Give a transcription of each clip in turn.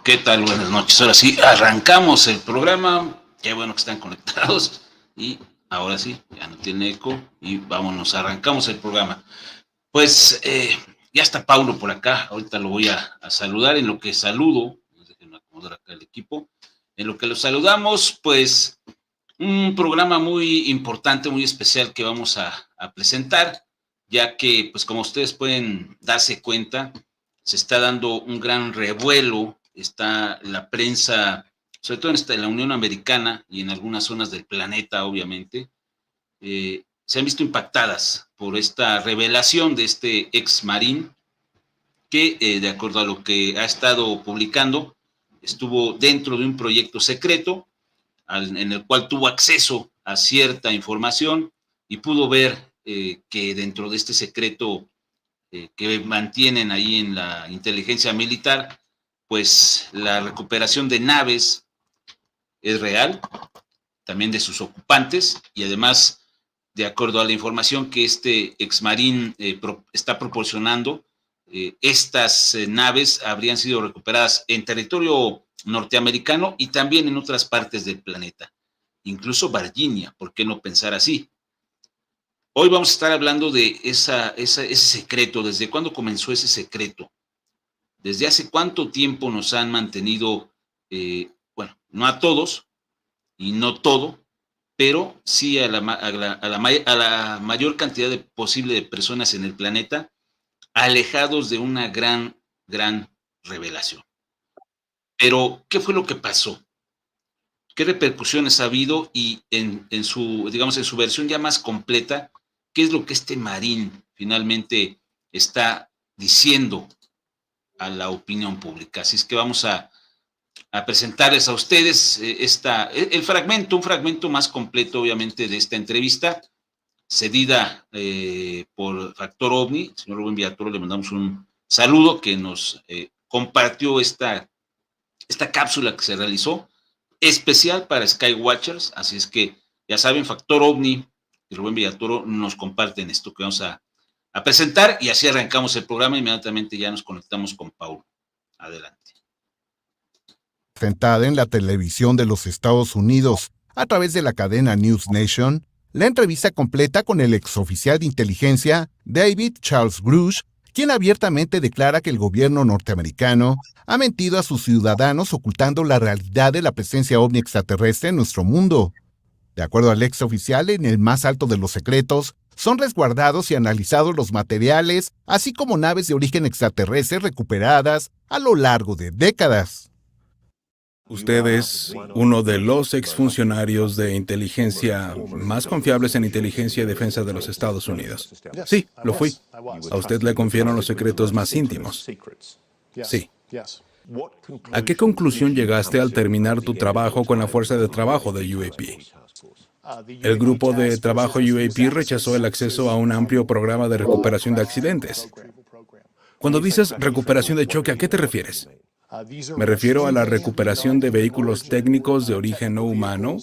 ¿Qué tal? Buenas noches. Ahora sí, arrancamos el programa. Qué bueno que están conectados. Y ahora sí, ya no tiene eco. Y vámonos, arrancamos el programa. Pues ya está Paulo por acá. Ahorita lo voy a saludar. En lo que saludo, déjenme acomodar acá el equipo. En lo que lo saludamos, pues un programa muy importante, muy especial que vamos a presentar, ya que, pues como ustedes pueden darse cuenta, se está dando un gran revuelo, está la prensa, sobre todo en la Unión Americana y en algunas zonas del planeta, obviamente, se han visto impactadas por esta revelación de este ex marín que, de acuerdo a lo que ha estado publicando, estuvo dentro de un proyecto secreto en el cual tuvo acceso a cierta información y pudo ver que dentro de este secreto que mantienen ahí en la inteligencia militar, pues la recuperación de naves es real, también de sus ocupantes, y además, de acuerdo a la información que este exmarín está proporcionando, estas naves habrían sido recuperadas en territorio norteamericano y también en otras partes del planeta, incluso Virginia, ¿por qué no pensar así? Hoy vamos a estar hablando de ese secreto, desde cuándo comenzó ese secreto, desde hace cuánto tiempo nos han mantenido, bueno, no a todos y no todo, pero sí a la mayor cantidad posible de personas en el planeta, alejados de una gran revelación. Pero, ¿qué fue lo que pasó? ¿Qué repercusiones ha habido? Y en su, digamos, en su versión ya más completa, ¿qué es lo que este marín finalmente está diciendo a la opinión pública? Así es que vamos a presentarles a ustedes un fragmento más completo, obviamente, de esta entrevista, cedida por Factor OVNI. Señor Rubén Villatoro, le mandamos un saludo, que nos compartió esta cápsula que se realizó, especial para Skywatchers. Así es que, ya saben, Factor OVNI y Rubén Villatoro nos comparten esto que vamos a presentar, y así arrancamos el programa. Inmediatamente ya nos conectamos con Paulo. Adelante. Presentada en la televisión de los Estados Unidos a través de la cadena News Nation, la entrevista completa con el exoficial de inteligencia David Charles Grush, quien abiertamente declara que el gobierno norteamericano ha mentido a sus ciudadanos ocultando la realidad de la presencia ovni extraterrestre en nuestro mundo. De acuerdo al exoficial, en el más alto de los secretos, son resguardados y analizados los materiales, así como naves de origen extraterrestre recuperadas a lo largo de décadas. Usted es uno de los exfuncionarios de inteligencia más confiables en inteligencia y defensa de los Estados Unidos. Sí, lo fui. A usted le confiaron los secretos más íntimos. Sí. ¿A qué conclusión llegaste al terminar tu trabajo con la fuerza de trabajo de UAP? El grupo de trabajo UAP rechazó el acceso a un amplio programa de recuperación de accidentes. Cuando dices recuperación de choque, ¿a qué te refieres? Me refiero a la recuperación de vehículos técnicos de origen no humano.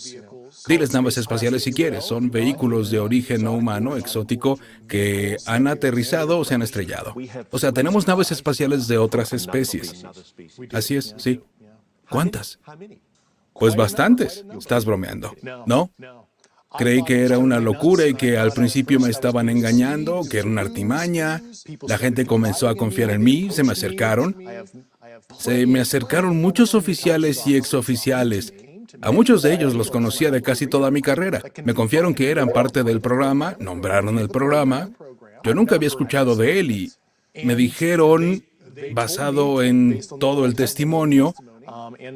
Diles naves espaciales si quieres. Son vehículos de origen no humano, exótico, que han aterrizado o se han estrellado. O sea, tenemos naves espaciales de otras especies. Así es, sí. ¿Cuántas? Pues bastantes. Estás bromeando, ¿no? Creí que era una locura y que al principio me estaban engañando, que era una artimaña. La gente comenzó a confiar en mí, se me acercaron. Se me acercaron muchos oficiales y exoficiales. A muchos de ellos los conocía de casi toda mi carrera. Me confiaron que eran parte del programa, nombraron el programa. Yo nunca había escuchado de él y me dijeron, basado en todo el testimonio,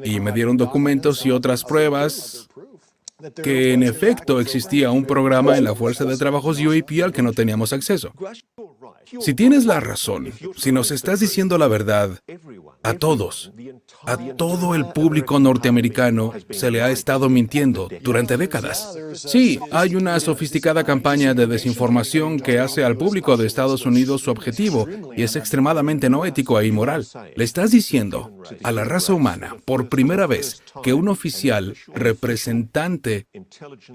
y me dieron documentos y otras pruebas, que en efecto existía un programa en la Fuerza de Trabajos UAP al que no teníamos acceso. Si tienes la razón, si nos estás diciendo la verdad, a todos, a todo el público norteamericano se le ha estado mintiendo durante décadas. Sí, hay una sofisticada campaña de desinformación que hace al público de Estados Unidos su objetivo y es extremadamente no ético e inmoral. Le estás diciendo a la raza humana, por primera vez, que un oficial representante gente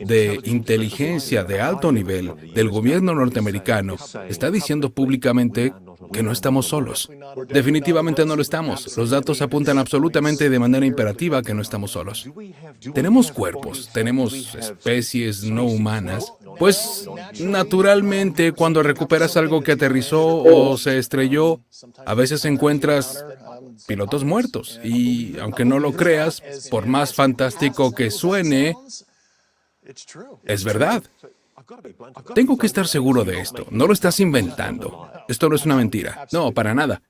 de inteligencia de alto nivel del gobierno norteamericano está diciendo públicamente que no estamos solos. Definitivamente no lo estamos. Los datos apuntan absolutamente de manera imperativa que no estamos solos. Tenemos cuerpos, tenemos especies no humanas. Pues, naturalmente, cuando recuperas algo que aterrizó o se estrelló, a veces encuentras pilotos muertos. Y aunque no lo creas, por más fantástico que suene, es verdad. Tengo que estar seguro de esto. No lo estás inventando. Esto no es una mentira. No, para nada.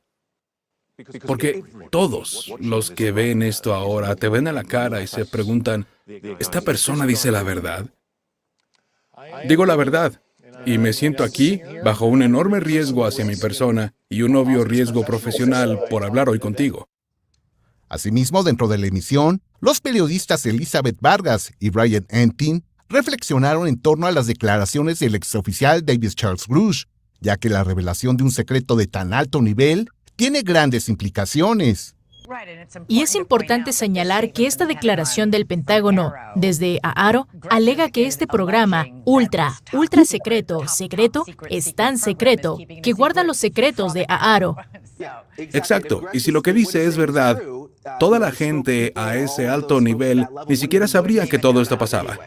Porque todos los que ven esto ahora te ven a la cara y se preguntan, ¿esta persona dice la verdad? Digo la verdad. Y me siento aquí bajo un enorme riesgo hacia mi persona y un obvio riesgo profesional por hablar hoy contigo. Asimismo, dentro de la emisión, los periodistas Elizabeth Vargas y Brian Entin reflexionaron en torno a las declaraciones del exoficial David Charles Grush, ya que la revelación de un secreto de tan alto nivel tiene grandes implicaciones. Y es importante señalar que esta declaración del Pentágono, desde AARO, alega que este programa ultra secreto, es tan secreto que guarda los secretos de AARO. Exacto. Y si lo que dice es verdad, toda la gente a ese alto nivel ni siquiera sabría que todo esto pasaba.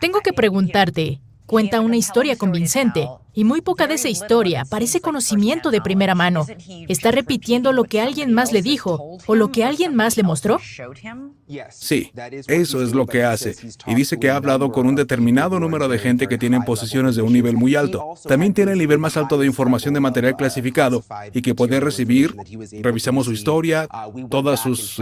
Tengo que preguntarte, cuenta una historia convincente, y muy poca de esa historia parece conocimiento de primera mano. ¿Está repitiendo lo que alguien más le dijo o lo que alguien más le mostró? Sí, eso es lo que hace. Y dice que ha hablado con un determinado número de gente que tienen posiciones de un nivel muy alto. También tiene el nivel más alto de información de material clasificado y que puede recibir. Revisamos su historia, todas sus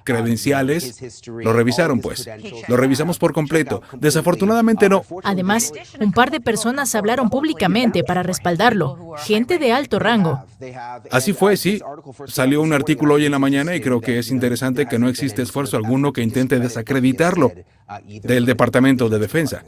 credenciales. Lo revisaron, pues. Lo revisamos por completo. Desafortunadamente no. Además, un par de personas hablaron públicamente para respaldarlo, gente de alto rango. Así fue, sí. Salió un artículo hoy en la mañana y creo que es interesante que no existe esfuerzo alguno que intente desacreditarlo del Departamento de Defensa.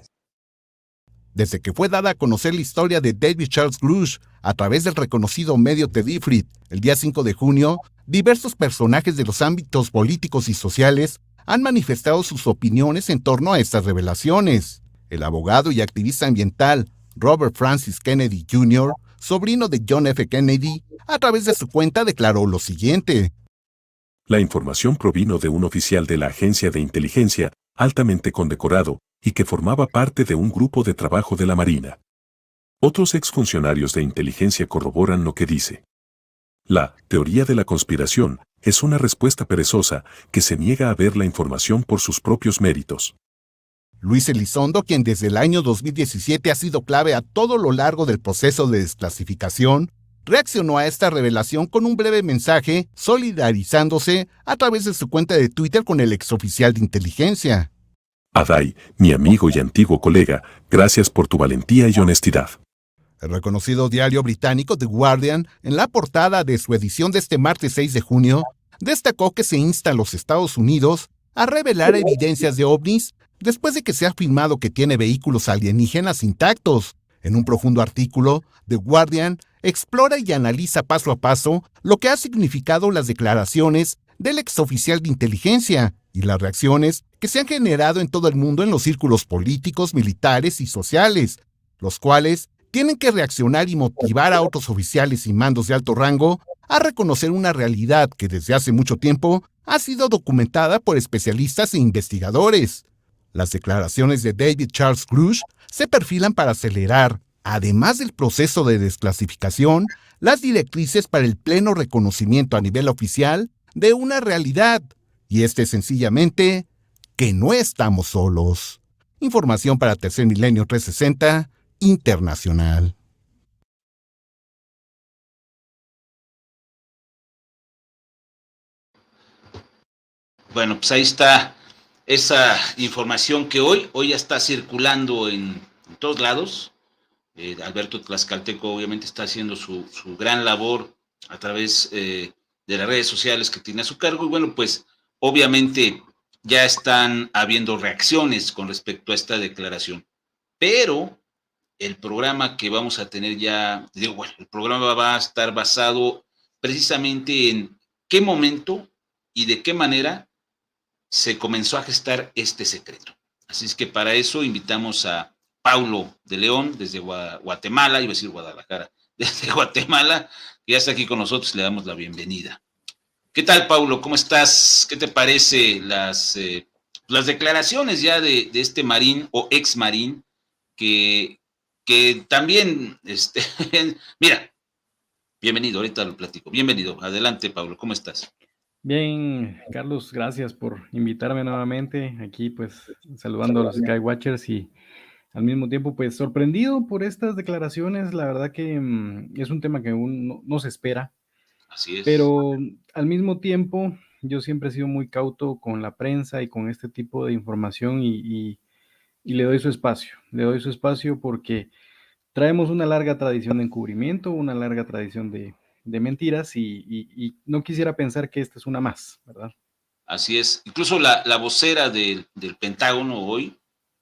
Desde que fue dada a conocer la historia de David Charles Grush a través del reconocido medio Ted Ifrit, el día 5 de junio, diversos personajes de los ámbitos políticos y sociales han manifestado sus opiniones en torno a estas revelaciones. El abogado y activista ambiental Robert Francis Kennedy Jr., sobrino de John F. Kennedy, a través de su cuenta declaró lo siguiente. La información provino de un oficial de la agencia de inteligencia, altamente condecorado, y que formaba parte de un grupo de trabajo de la Marina. Otros exfuncionarios de inteligencia corroboran lo que dice. La teoría de la conspiración es una respuesta perezosa que se niega a ver la información por sus propios méritos. Luis Elizondo, quien desde el año 2017 ha sido clave a todo lo largo del proceso de desclasificación, reaccionó a esta revelación con un breve mensaje solidarizándose a través de su cuenta de Twitter con el exoficial de inteligencia. Adai, mi amigo y antiguo colega, gracias por tu valentía y honestidad. El reconocido diario británico The Guardian, en la portada de su edición de este martes 6 de junio, destacó que se insta a los Estados Unidos a revelar evidencias de ovnis después de que se ha afirmado que tiene vehículos alienígenas intactos. En un profundo artículo, The Guardian explora y analiza paso a paso lo que ha significado las declaraciones del exoficial de inteligencia y las reacciones que se han generado en todo el mundo en los círculos políticos, militares y sociales, los cuales tienen que reaccionar y motivar a otros oficiales y mandos de alto rango a reconocer una realidad que desde hace mucho tiempo ha sido documentada por especialistas e investigadores. Las declaraciones de David Charles Grush se perfilan para acelerar, además del proceso de desclasificación, las directrices para el pleno reconocimiento a nivel oficial de una realidad, y sencillamente que no estamos solos. Información para Tercer Milenio 360 Internacional. Bueno, pues ahí está esa información que hoy ya está circulando en todos lados. Alberto Tlaxcalteco obviamente está haciendo su gran labor a través de las redes sociales que tiene a su cargo. Y bueno, pues obviamente ya están habiendo reacciones con respecto a esta declaración. Pero el programa que vamos a tener ya, el programa va a estar basado precisamente en qué momento y de qué manera se comenzó a gestar este secreto. Así es que para eso invitamos a Paulo de León, desde Guatemala, iba a decir Guadalajara, desde Guatemala, que ya está aquí con nosotros, le damos la bienvenida. ¿Qué tal, Paulo? ¿Cómo estás? ¿Qué te parece las declaraciones ya de este marín o ex marín que también, mira, bienvenido, ahorita lo platico. Bienvenido, adelante, Paulo, ¿cómo estás? Bien, Carlos, gracias por invitarme nuevamente aquí, pues saludando a los Skywatchers y al mismo tiempo, pues sorprendido por estas declaraciones. La verdad que es un tema que aún no se espera, Así es. pero al mismo tiempo yo siempre he sido muy cauto con la prensa y con este tipo de información y le doy su espacio porque traemos una larga tradición de encubrimiento, una larga tradición de mentiras y no quisiera pensar que esta es una más, ¿verdad? Así es. Incluso la vocera del Pentágono hoy,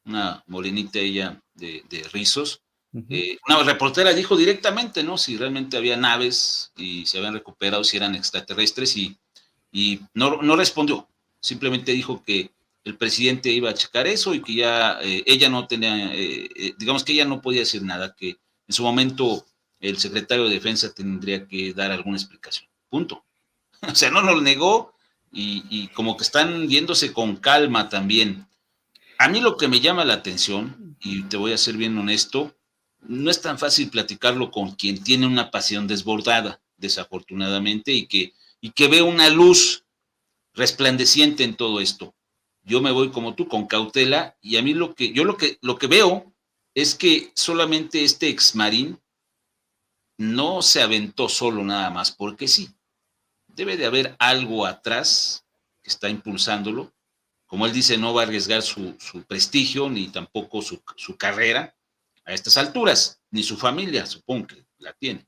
una morenita ella de rizos, una reportera dijo directamente, ¿no? Si realmente había naves y se habían recuperado, si eran extraterrestres y no respondió. Simplemente dijo que el presidente iba a checar eso y que ya ella no tenía, digamos que ella no podía decir nada, que en su momento el secretario de Defensa tendría que dar alguna explicación. Punto. O sea, no lo negó y como que están yéndose con calma también. A mí lo que me llama la atención, y te voy a ser bien honesto, no es tan fácil platicarlo con quien tiene una pasión desbordada, desafortunadamente, y que ve una luz resplandeciente en todo esto. Yo me voy como tú, con cautela, y a mí lo que veo es que solamente este exmarín no se aventó solo nada más porque sí. Debe de haber algo atrás que está impulsándolo. Como él dice, no va a arriesgar su prestigio ni tampoco su carrera a estas alturas, ni su familia, supongo que la tiene.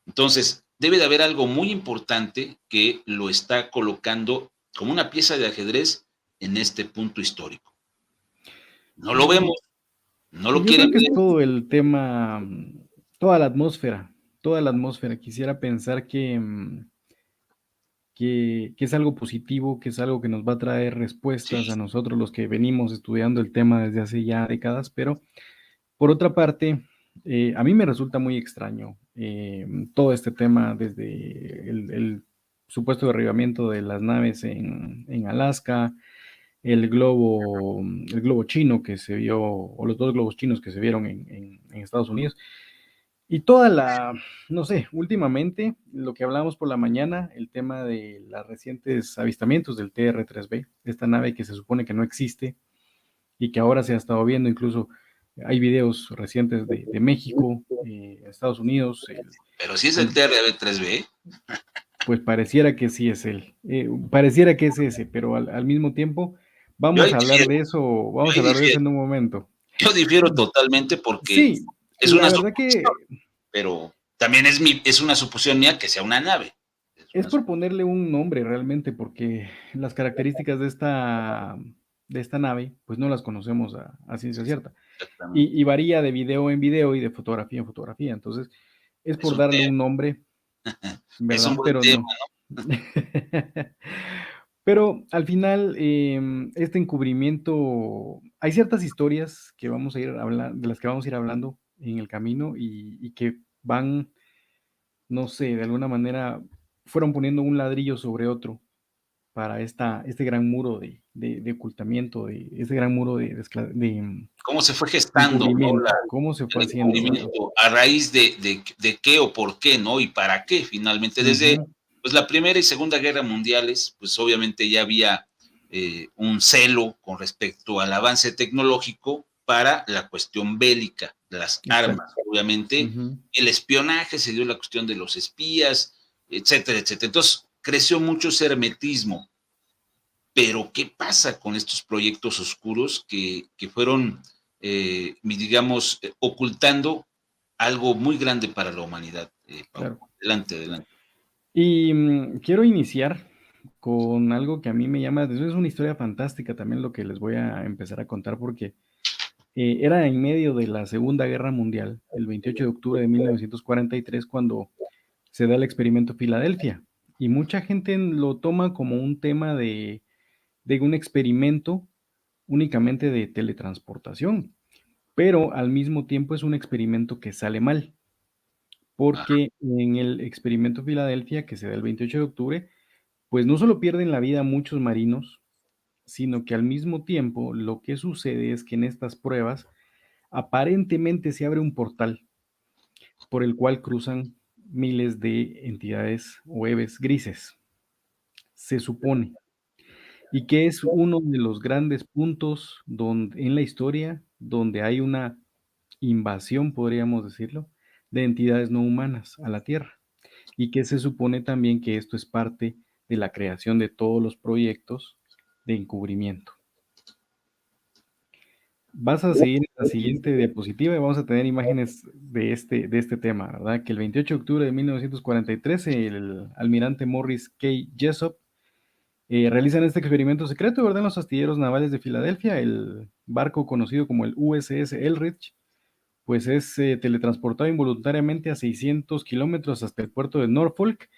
Entonces, debe de haber algo muy importante que lo está colocando como una pieza de ajedrez en este punto histórico. No lo vemos, no lo Yo quieren creo que es ver. todo el tema, toda la atmósfera, toda la atmósfera. Quisiera pensar que es algo positivo, que es algo que nos va a traer respuestas Sí, a nosotros los que venimos estudiando el tema desde hace ya décadas, pero por otra parte, a mí me resulta muy extraño todo este tema desde el supuesto derribamiento de las naves en Alaska, el globo chino que se vio, o los dos globos chinos que se vieron en Estados Unidos. Y toda no sé, últimamente, lo que hablamos por la mañana, el tema de los recientes avistamientos del TR-3B, esta nave que se supone que no existe y que ahora se ha estado viendo, incluso hay videos recientes de México, Estados Unidos, pero si es el TRB-3B. pues pareciera que sí es él, pareciera que es ese, pero al mismo tiempo Yo ahí vamos a hablar difiero, de eso, yo vamos a ahí hablar de eso difiero, en un momento. yo difiero totalmente porque Sí, es una la verdad suposición, que pero también es una suposición mía que sea una nave. Es es una por ponerle un nombre realmente, porque las características de esta nave, pues no las conocemos a ciencia cierta. exactamente. Y varía de video en video y de fotografía en fotografía. Entonces, es Es por un darle tema, un nombre, es un ¿verdad? buen Pero tema. no. Pero al final, este encubrimiento, hay ciertas historias que vamos a ir hablando, de las que vamos a ir hablando en el camino y que van, no sé, de alguna manera fueron poniendo un ladrillo sobre otro para este gran muro de ocultamiento, este gran muro Cómo se fue de gestando, ¿no? encubrimiento, cómo se fue El haciendo, ¿verdad? descubrimiento a raíz de qué o por qué, ¿no? Y para qué finalmente. Desde Ujú, pues, la Primera y Segunda Guerra Mundiales, pues obviamente ya había un celo con respecto al avance tecnológico para la cuestión bélica, de las armas, exacto. obviamente. Ujú. El espionaje, se dio la cuestión de los espías, etcétera, etcétera. Entonces, creció mucho ese hermetismo. Pero, ¿qué pasa con estos proyectos oscuros que fueron, digamos, ocultando algo muy grande para la humanidad, Pablo? Claro. Adelante, adelante. Y quiero iniciar con algo que a mí me llama, es una historia fantástica también lo que les voy a empezar a contar porque era en medio de la Segunda Guerra Mundial, el 28 de octubre de 1943, cuando se da el experimento Filadelfia. Y mucha gente lo toma como un tema de un experimento únicamente de teletransportación, pero al mismo tiempo es un experimento que sale mal, porque en el experimento Filadelfia, que se da el 28 de octubre, pues no solo pierden la vida muchos marinos, sino que al mismo tiempo lo que sucede es que en estas pruebas aparentemente se abre un portal por el cual cruzan miles de entidades o eves grises, se supone, y que es uno de los grandes puntos en la historia donde hay una invasión, podríamos decirlo, de entidades no humanas a la Tierra, y que se supone también que esto es parte de la creación de todos los proyectos de encubrimiento. Vas a seguir en la siguiente diapositiva y vamos a tener imágenes de este tema, ¿verdad? Que el 28 de octubre de 1943, el almirante Morris K. Jessup realizan este experimento secreto, ¿verdad? En los astilleros navales de Filadelfia, el barco conocido como el USS Eldridge, pues es teletransportado involuntariamente a 600 kilómetros hasta el puerto de Norfolk,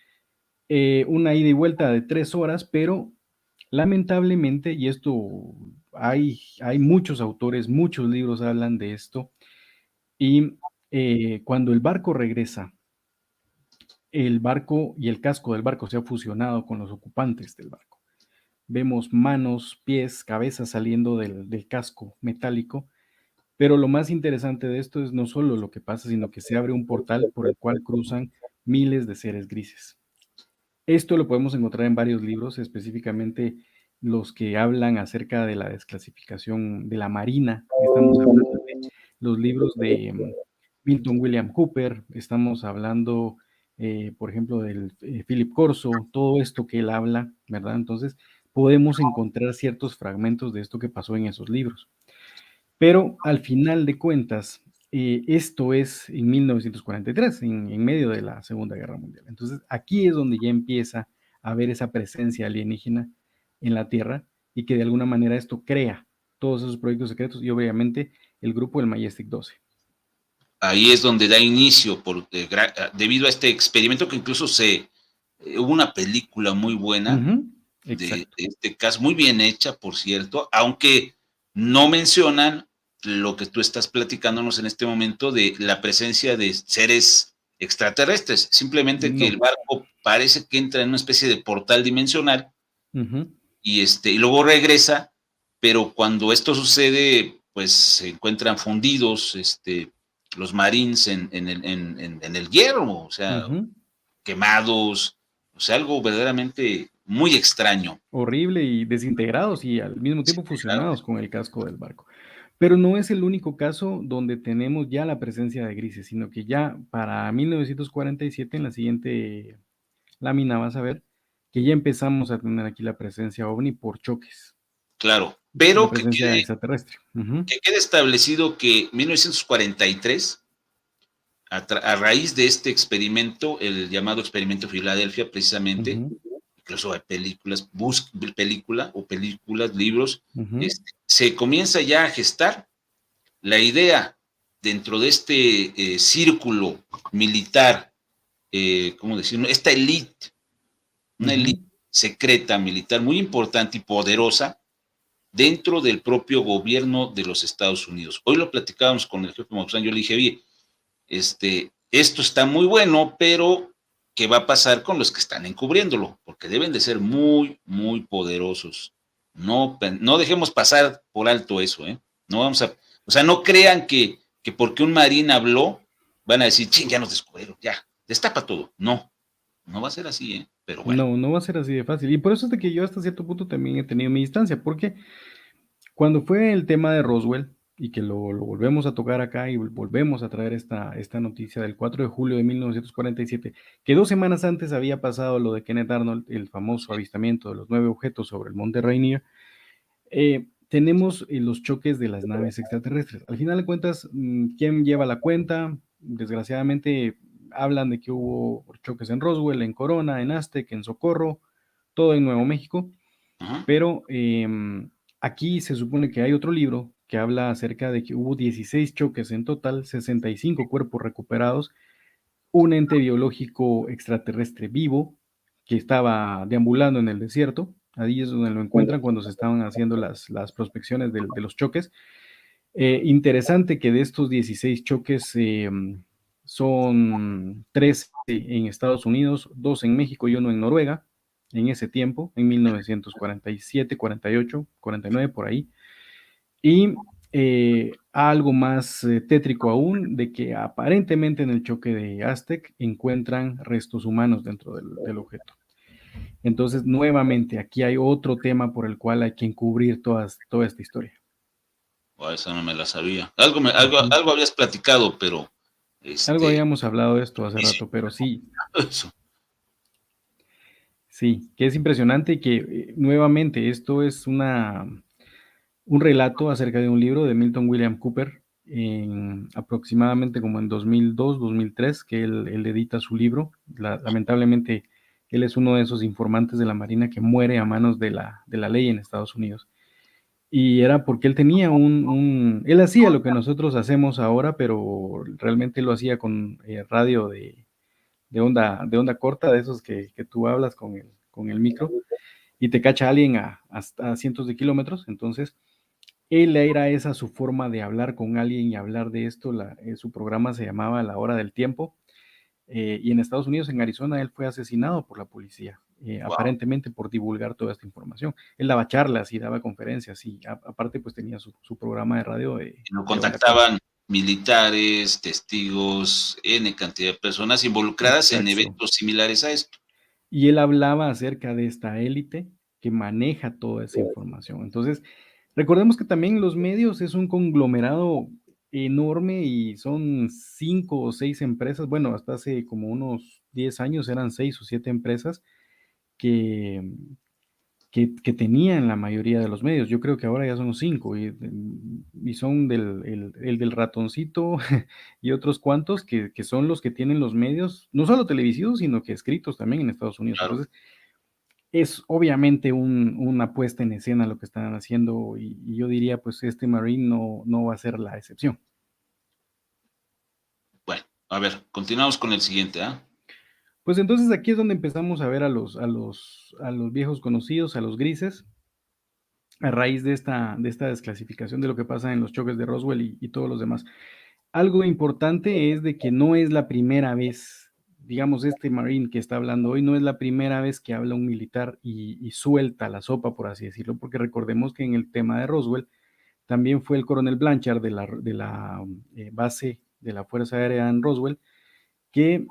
una ida y vuelta de 3 horas, pero lamentablemente, y esto hay muchos autores, muchos libros hablan de esto, y cuando el barco regresa, el barco y el casco del barco se ha fusionado con los ocupantes del barco. Vemos manos, pies, cabezas saliendo del casco metálico, pero lo más interesante de esto es no solo lo que pasa, sino que se abre un portal por el cual cruzan miles de seres grises. Esto lo podemos encontrar en varios libros, específicamente los que hablan acerca de la desclasificación de la Marina. Estamos hablando de los libros de Milton William Cooper, estamos hablando, por ejemplo, del Philip Corso, todo esto que él habla, ¿verdad? Entonces, podemos encontrar ciertos fragmentos de esto que pasó en esos libros. Pero al final de cuentas, esto es en 1943, en medio de la Segunda Guerra Mundial. Entonces, aquí es donde ya empieza a haber esa presencia alienígena en la Tierra y que de alguna manera esto crea todos esos proyectos secretos y obviamente el grupo del Majestic 12. Ahí es donde da inicio, debido a este experimento que incluso hubo una película muy buena de este caso, muy bien hecha, por cierto, aunque no mencionan lo que tú estás platicándonos en este momento de la presencia de seres extraterrestres, simplemente que el barco parece que entra en una especie de portal dimensional y luego regresa, pero cuando esto sucede, pues se encuentran fundidos los Marines en el hierro, o sea, quemados, o sea, algo verdaderamente muy extraño. Horrible y desintegrados y al mismo tiempo fusionados con el casco del barco. Pero no es el único caso donde tenemos ya la presencia de grises, sino que ya para 1947, en la siguiente lámina vas a ver que ya empezamos a tener aquí la presencia ovni por choques. Claro, pero que quede extraterrestre. Que quede establecido que 1943, a raíz de este experimento, el llamado experimento Filadelfia, precisamente, incluso hay películas, libros, se comienza ya a gestar la idea dentro de este círculo militar, ¿cómo decirlo? Esta élite, una élite secreta militar muy importante y poderosa dentro del propio gobierno de los Estados Unidos. Hoy lo platicábamos con el jefe Maussan, yo le dije, oye, esto está muy bueno, pero ¿qué va a pasar con los que están encubriéndolo? Porque deben de ser muy, muy poderosos. No dejemos pasar por alto eso, ¿eh? No vamos a, o sea, no crean que porque un marín habló, van a decir, ching, ya nos descubrieron, ya, destapa todo. No va a ser así, ¿eh? Pero bueno. No va a ser así de fácil. Y por eso es de que yo hasta cierto punto también he tenido mi distancia, porque cuando fue el tema de Roswell, y que lo volvemos a tocar acá y volvemos a traer esta noticia del 4 de julio de 1947, que 2 semanas antes había pasado lo de Kenneth Arnold, el famoso avistamiento de los 9 objetos sobre el monte Rainier, tenemos los choques de las naves extraterrestres. Al final de cuentas, ¿quién lleva la cuenta? Desgraciadamente hablan de que hubo choques en Roswell, en Corona, en Aztec, en Socorro, todo en Nuevo México, pero aquí se supone que hay otro libro que habla acerca de que hubo 16 choques en total, 65 cuerpos recuperados, un ente biológico extraterrestre vivo que estaba deambulando en el desierto, Ahí es donde lo encuentran cuando se estaban haciendo las prospecciones de los choques. Interesante que de estos 16 choques son 13 en Estados Unidos, 2 en México y 1 en Noruega, en ese tiempo, en 1947, 48, 49, por ahí. Y algo más tétrico aún, de que aparentemente en el choque de Aztec encuentran restos humanos dentro del objeto. Entonces, nuevamente, aquí hay otro tema por el cual hay que encubrir toda esta historia. Esa no me la sabía. Algo habías platicado, pero Algo habíamos hablado de esto hace sí, rato, pero sí, eso. sí, que es impresionante y que nuevamente esto es un relato acerca de un libro de Milton William Cooper, aproximadamente como en 2002, 2003, que él edita su libro. Lamentablemente, él es uno de esos informantes de la Marina que muere a manos de la ley en Estados Unidos. Y era porque él tenía él hacía lo que nosotros hacemos ahora, pero realmente lo hacía con radio de onda corta, de esos que tú hablas con el micro, y te cacha alguien hasta cientos de kilómetros. Entonces, él era esa su forma de hablar con alguien y hablar de esto. Su programa se llamaba La Hora del Tiempo. Y en Estados Unidos, en Arizona, él fue asesinado por la policía, Wow. aparentemente por divulgar toda esta información. Él daba charlas y daba conferencias y aparte pues tenía su programa de radio Lo de onda corta. contactaban militares, testigos, N cantidad de personas involucradas en Exacto. eventos similares a esto. Y él hablaba acerca de esta élite que maneja toda esa información. Entonces, recordemos que también los medios es un conglomerado enorme y son 5 o 6 empresas. Bueno, hasta hace como unos 10 años eran 6 o 7 empresas que, que tenían la mayoría de los medios. Yo creo que ahora ya son 5 y son el del ratoncito y otros cuantos que son los que tienen los medios, no solo televisivos, sino que escritos también en Estados Unidos. Claro. Entonces, es obviamente una puesta en escena lo que están haciendo y yo diría, pues este Marine no va a ser la excepción. Bueno, a ver, continuamos con el siguiente, ¿ah? Pues entonces aquí es donde empezamos a ver a los viejos conocidos, a los grises, a raíz de esta desclasificación de lo que pasa en los choques de Roswell y todos los demás. Algo importante es de que no es la primera vez, digamos, este Marine que está hablando hoy, no es la primera vez que habla un militar y suelta la sopa, por así decirlo, porque recordemos que en el tema de Roswell también fue el coronel Blanchard de la base de la Fuerza Aérea en Roswell, que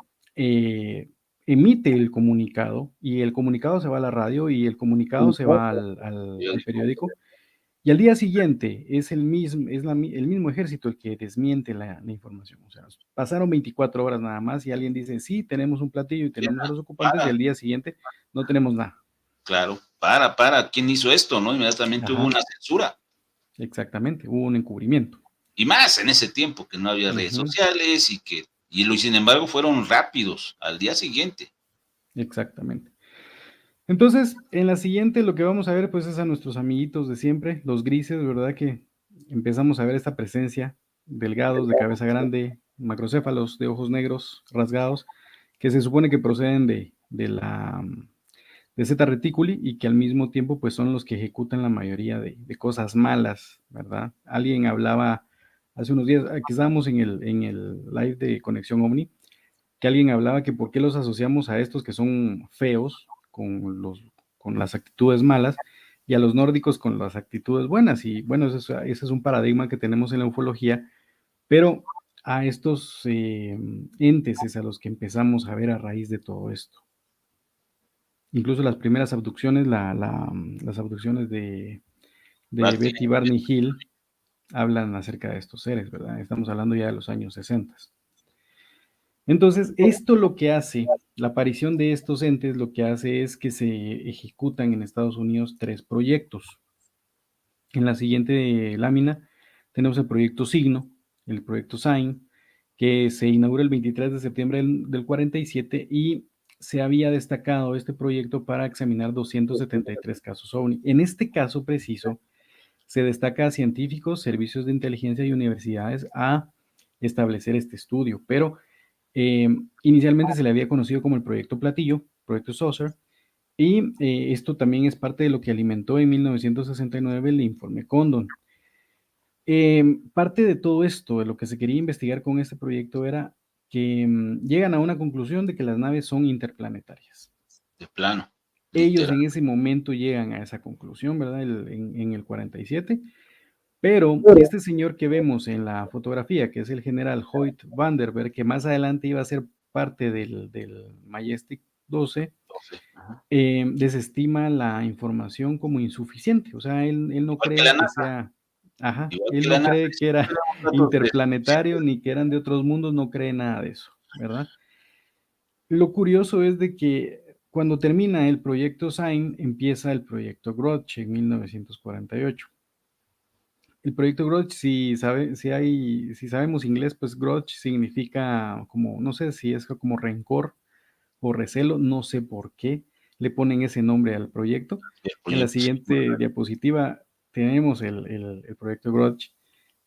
emite el comunicado, y el comunicado se va a la radio, y el comunicado se va al periódico, y al día siguiente es el mismo ejército el que desmiente la información. O sea, pasaron 24 horas nada más y alguien dice, sí, tenemos un platillo y tenemos a los ocupantes, y al día siguiente no tenemos nada. Claro, ¿quién hizo esto, no? Inmediatamente hubo una censura. Exactamente, hubo un encubrimiento. Y más en ese tiempo que no había redes sociales y sin embargo fueron rápidos al día siguiente. Exactamente. Entonces, en la siguiente lo que vamos a ver pues es a nuestros amiguitos de siempre, los grises, ¿verdad? Que empezamos a ver esta presencia, delgados, de cabeza grande, macrocéfalos, de ojos negros, rasgados, que se supone que proceden de Zeta Reticuli y que al mismo tiempo pues son los que ejecutan la mayoría de cosas malas, ¿verdad? Alguien hablaba hace unos días, aquí estábamos en el live de Conexión OVNI, que alguien hablaba que por qué los asociamos a estos que son feos con las actitudes malas y a los nórdicos con las actitudes buenas. Y bueno, ese es un paradigma que tenemos en la ufología, pero a estos entes es a los que empezamos a ver a raíz de todo esto. Incluso las primeras abducciones, las abducciones de Betty Barney Hill, hablan acerca de estos seres, ¿verdad? Estamos hablando ya de los años 60. Entonces, esto lo que hace, la aparición de estos entes, lo que hace es que se ejecutan en Estados Unidos 3 proyectos. En la siguiente lámina tenemos el proyecto Signo, el proyecto SIGN, que se inaugura el 23 de septiembre del 47 y se había destacado este proyecto para examinar 273 casos OVNI. En este caso preciso, se destaca a científicos, servicios de inteligencia y universidades a establecer este estudio, pero inicialmente se le había conocido como el proyecto Platillo, proyecto Saucer, Y esto también es parte de lo que alimentó en 1969 el informe Condon. Parte de todo esto, de lo que se quería investigar con este proyecto era que llegan a una conclusión de que las naves son interplanetarias. De plano, Ellos literal. en ese momento llegan a esa conclusión, ¿verdad? En el 47, pero este señor que vemos en la fotografía, que es el general Hoyt Vandenberg, que más adelante iba a ser parte del Majestic 12, Ajá. desestima la información como insuficiente. O sea, él no Igual que la cree que NASA, sea, ajá, igual él que la no NASA, cree dice, que era tenemos datos interplanetario suficientes. ni que eran de otros mundos, no cree nada de eso, ¿verdad? Lo curioso es de que cuando termina el proyecto SIGN, empieza el proyecto Grudge en 1948. El proyecto Grudge, si sabemos inglés, pues Grudge significa como, no sé si es como rencor o recelo, no sé por qué le ponen ese nombre al proyecto. El En la proyecto, sí. siguiente diapositiva tenemos el proyecto Grudge,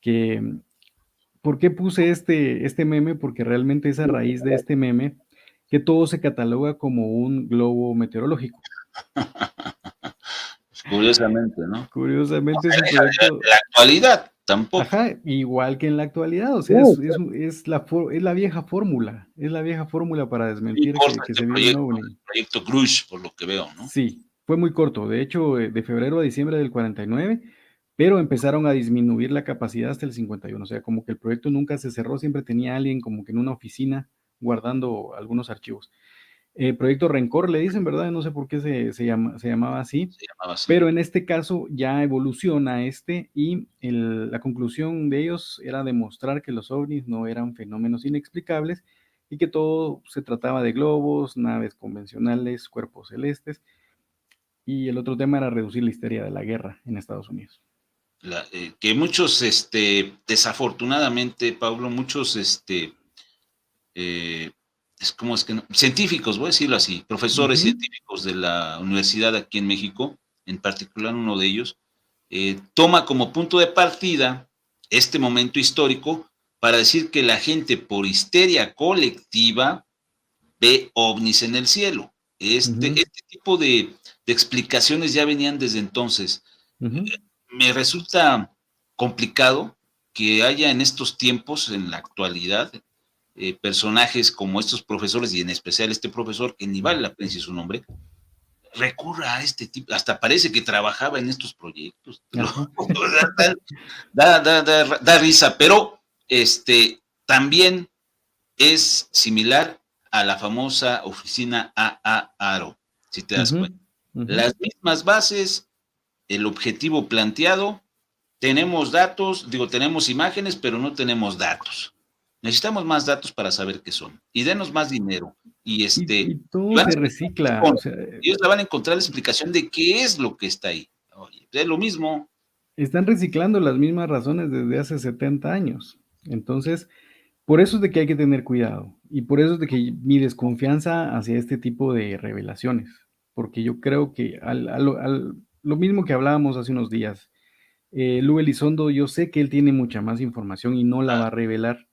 que, ¿por qué puse este meme? Porque realmente es a raíz de este meme que todo se cataloga como un globo meteorológico. Curiosamente, ¿no? O Curiosamente sea, es un proyecto, de la actualidad, tampoco. ajá, igual que en la actualidad, o sea, es la vieja fórmula, es la vieja fórmula para Muy desmentir corto que este se vio un proyecto, ovni. el proyecto Grush, por lo que veo, ¿no? Sí, fue muy corto, de hecho, de febrero a diciembre del 49, pero empezaron a disminuir la capacidad hasta el 51, o sea, como que el proyecto nunca se cerró, siempre tenía alguien como que en una oficina guardando algunos archivos. Proyecto Rencor le dicen, ¿verdad? No sé por qué se llamaba así, Se llamaba así. pero en este caso ya evoluciona y la conclusión de ellos era demostrar que los ovnis no eran fenómenos inexplicables y que todo se trataba de globos, naves convencionales, cuerpos celestes, y el otro tema era reducir la histeria de la guerra en Estados Unidos. Que muchos, desafortunadamente, Pablo, muchos, es como es que científicos, voy a decirlo así, profesores Ujú, científicos de la universidad aquí en México, en particular uno de ellos, toma como punto de partida este momento histórico para decir que la gente por histeria colectiva ve ovnis en el cielo. ujú, Este tipo de explicaciones ya venían desde entonces. ujú, Me resulta complicado que haya en estos tiempos, en la actualidad, personajes como estos profesores, y en especial este profesor, que ni vale la pena decir su nombre, recurra a este tipo, hasta parece que trabajaba en estos proyectos. ajá. Da risa, pero también es similar a la famosa oficina Aro, si te das Ujú, cuenta. ujú. Las mismas bases, el objetivo planteado, tenemos datos, digo, tenemos imágenes, pero no tenemos datos. Necesitamos más datos para saber qué son. Y denos más dinero. Y Y y todo van a se ser recicla, o sea, ellos la van a encontrar la explicación de qué es lo que está ahí. Oye, es lo mismo. están reciclando las mismas razones desde hace 70 años. Entonces, por eso es de que hay que tener cuidado y por eso es de que mi desconfianza hacia este tipo de revelaciones, porque yo creo que lo mismo que hablábamos hace unos días, Lou Elizondo, yo sé que él tiene mucha más información y no la va a revelar.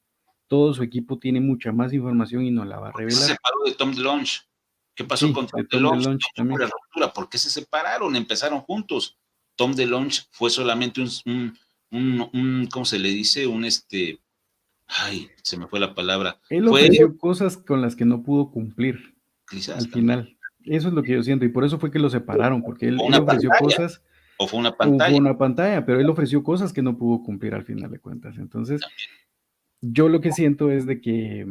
Todo su equipo tiene mucha más información y no la va a ¿Por qué se revelar. separó de Tom DeLonge? ¿Qué pasó Sí, con Tom de Tom DeLonge? DeLonge No fue también. la ruptura. ¿Por qué se separaron? Empezaron juntos. Tom DeLonge fue solamente ¿cómo se le dice? Ay, se me fue la palabra. Él Fue ofreció cosas con las que no pudo cumplir quizás al también. final. Eso es lo que yo siento y por eso fue que lo separaron, porque O él una ofreció pantalla, cosas. o fue una Fue pantalla. una pantalla, pero él ofreció cosas que no pudo cumplir al final de cuentas. Entonces, yo lo que siento es de que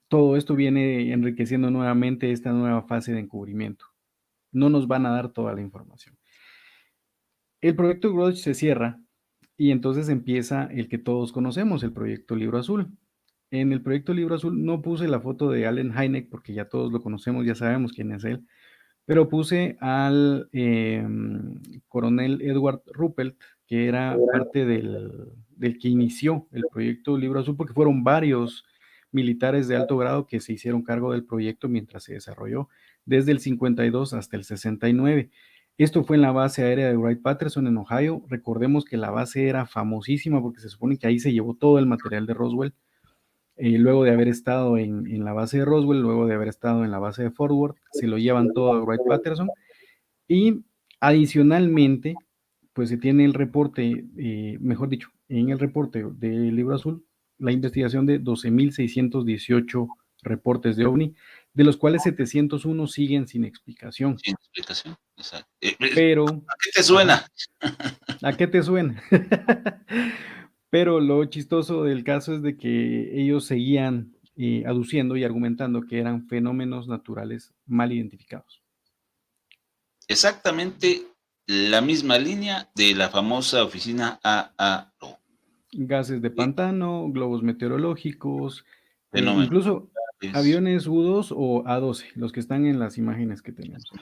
todo esto viene enriqueciendo nuevamente esta nueva fase de encubrimiento. No nos van a dar toda la información. El proyecto Grudge se cierra y entonces empieza el que todos conocemos, el proyecto Libro Azul. En el proyecto Libro Azul no puse la foto de Allen Hynek porque ya todos lo conocemos, ya sabemos quién es él, pero puse al coronel Edward Ruppelt, que era parte del que inició el proyecto Libro Azul, porque fueron varios militares de alto grado que se hicieron cargo del proyecto mientras se desarrolló, desde el 52 hasta el 69. Esto fue en la base aérea de Wright-Patterson en Ohio. Recordemos que la base era famosísima porque se supone que ahí se llevó todo el material de Roswell. Luego de haber estado en la base de Roswell, luego de haber estado en la base de Fort Worth, se lo llevan todo a Wright-Patterson Y adicionalmente, pues se tiene el reporte, mejor dicho, en el reporte del Libro Azul, la investigación de 12.618 reportes de OVNI, de los cuales 701 siguen sin explicación. Sin explicación, exacto. Pero, ¿A qué te ajá, suena? ¿a qué te suena? Pero lo chistoso del caso es de que ellos seguían aduciendo y argumentando que eran fenómenos naturales mal identificados. Exactamente la misma línea de la famosa oficina AARO. Gases de pantano, globos meteorológicos, Fenómeno. incluso Es, aviones U-2 o A-12, los que están en las imágenes que tenemos ahí.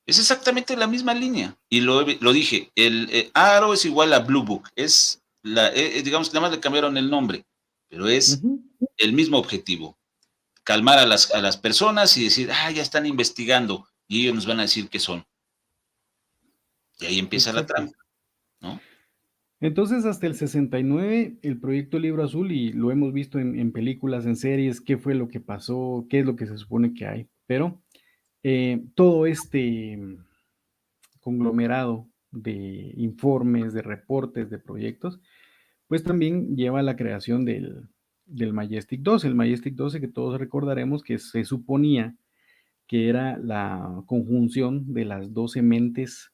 es exactamente la misma línea. Y lo dije, el AARO es igual a Blue Book. Digamos que nada más le cambiaron el nombre, pero es Ujú. el mismo objetivo. Calmar a las personas y decir, ya están investigando y ellos nos van a decir qué son. Y ahí empieza la Exacto. trampa, ¿no? Entonces, hasta el 69, el proyecto Libro Azul, y lo hemos visto en películas, en series, qué fue lo que pasó, qué es lo que se supone que hay. Pero todo este conglomerado de informes, de reportes, de proyectos, pues también lleva a la creación del Majestic 12. El Majestic 12 que todos recordaremos que se suponía que era la conjunción de las 12 mentes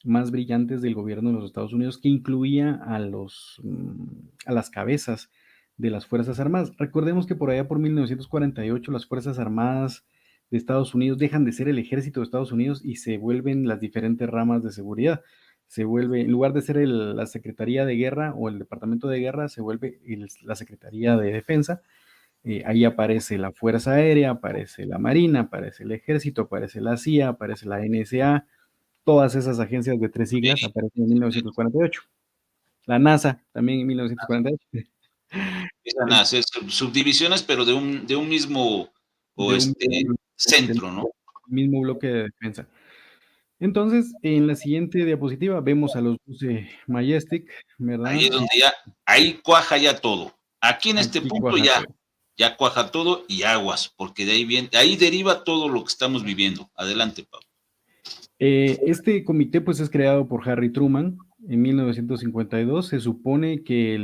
más brillantes del gobierno de los Estados Unidos, que incluía a las cabezas de las Fuerzas Armadas. Recordemos que por allá por 1948 las Fuerzas Armadas de Estados Unidos dejan de ser el ejército de Estados Unidos y se vuelven las diferentes ramas de seguridad. Se vuelve, en lugar de ser la Secretaría de Guerra o el Departamento de Guerra, se vuelve la Secretaría de Defensa. Ahí aparece la Fuerza Aérea, aparece la Marina, aparece el Ejército, aparece la CIA, aparece la NSA. Todas esas agencias de 3 siglas Sí, aparecen en 1948. La NASA también en 1948. empiezan a hacer subdivisiones, pero de un mismo o De un centro, ¿no? mismo bloque de defensa. Entonces, en la siguiente diapositiva vemos a los 12 Majestic, Ahí ¿verdad? es donde ahí cuaja ya todo. Aquí en este Aquí punto cuaja todo. ya cuaja todo y aguas, porque de ahí deriva todo lo que estamos viviendo. Adelante, Pablo. Este comité pues es creado por Harry Truman en 1952. Se supone que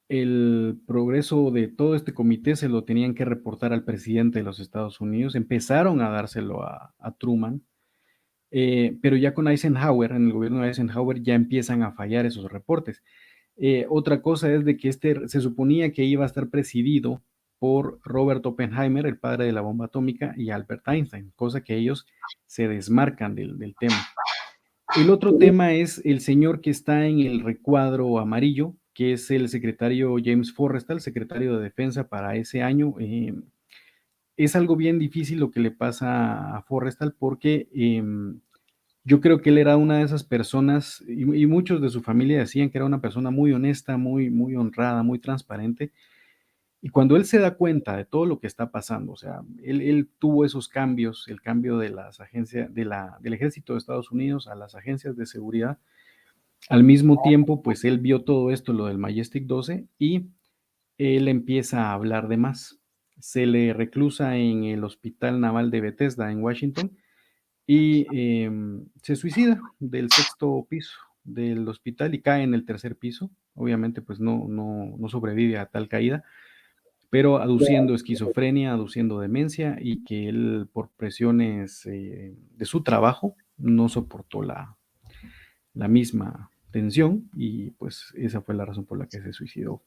el progreso de todo este comité se lo tenían que reportar al presidente de los Estados Unidos. Empezaron a dárselo a Truman, pero ya con Eisenhower, en el gobierno de Eisenhower, ya empiezan a fallar esos reportes. Otra cosa es de que se suponía que iba a estar presidido por Robert Oppenheimer, el padre de la bomba atómica, y Albert Einstein, cosa que ellos se desmarcan del tema. El otro tema es el señor que está en el recuadro amarillo, que es el secretario James Forrestal, secretario de Defensa para ese año. Es algo bien difícil lo que le pasa a Forrestal porque yo creo que él era una de esas personas, y muchos de su familia decían que era una persona muy honesta, muy, muy honrada, muy transparente. Y cuando él se da cuenta de todo lo que está pasando, o sea, él tuvo esos cambios, el cambio de las agencias, del ejército de Estados Unidos a las agencias de seguridad, al mismo tiempo, pues él vio todo esto, lo del Majestic 12, y él empieza a hablar de más. Se le reclusa en el Hospital Naval de Bethesda, en Washington, y se suicida del 6º piso del hospital y cae en el 3er piso. Obviamente, pues no sobrevive a tal caída, pero aduciendo esquizofrenia, aduciendo demencia y que él por presiones de su trabajo no soportó la misma tensión y pues esa fue la razón por la que se suicidó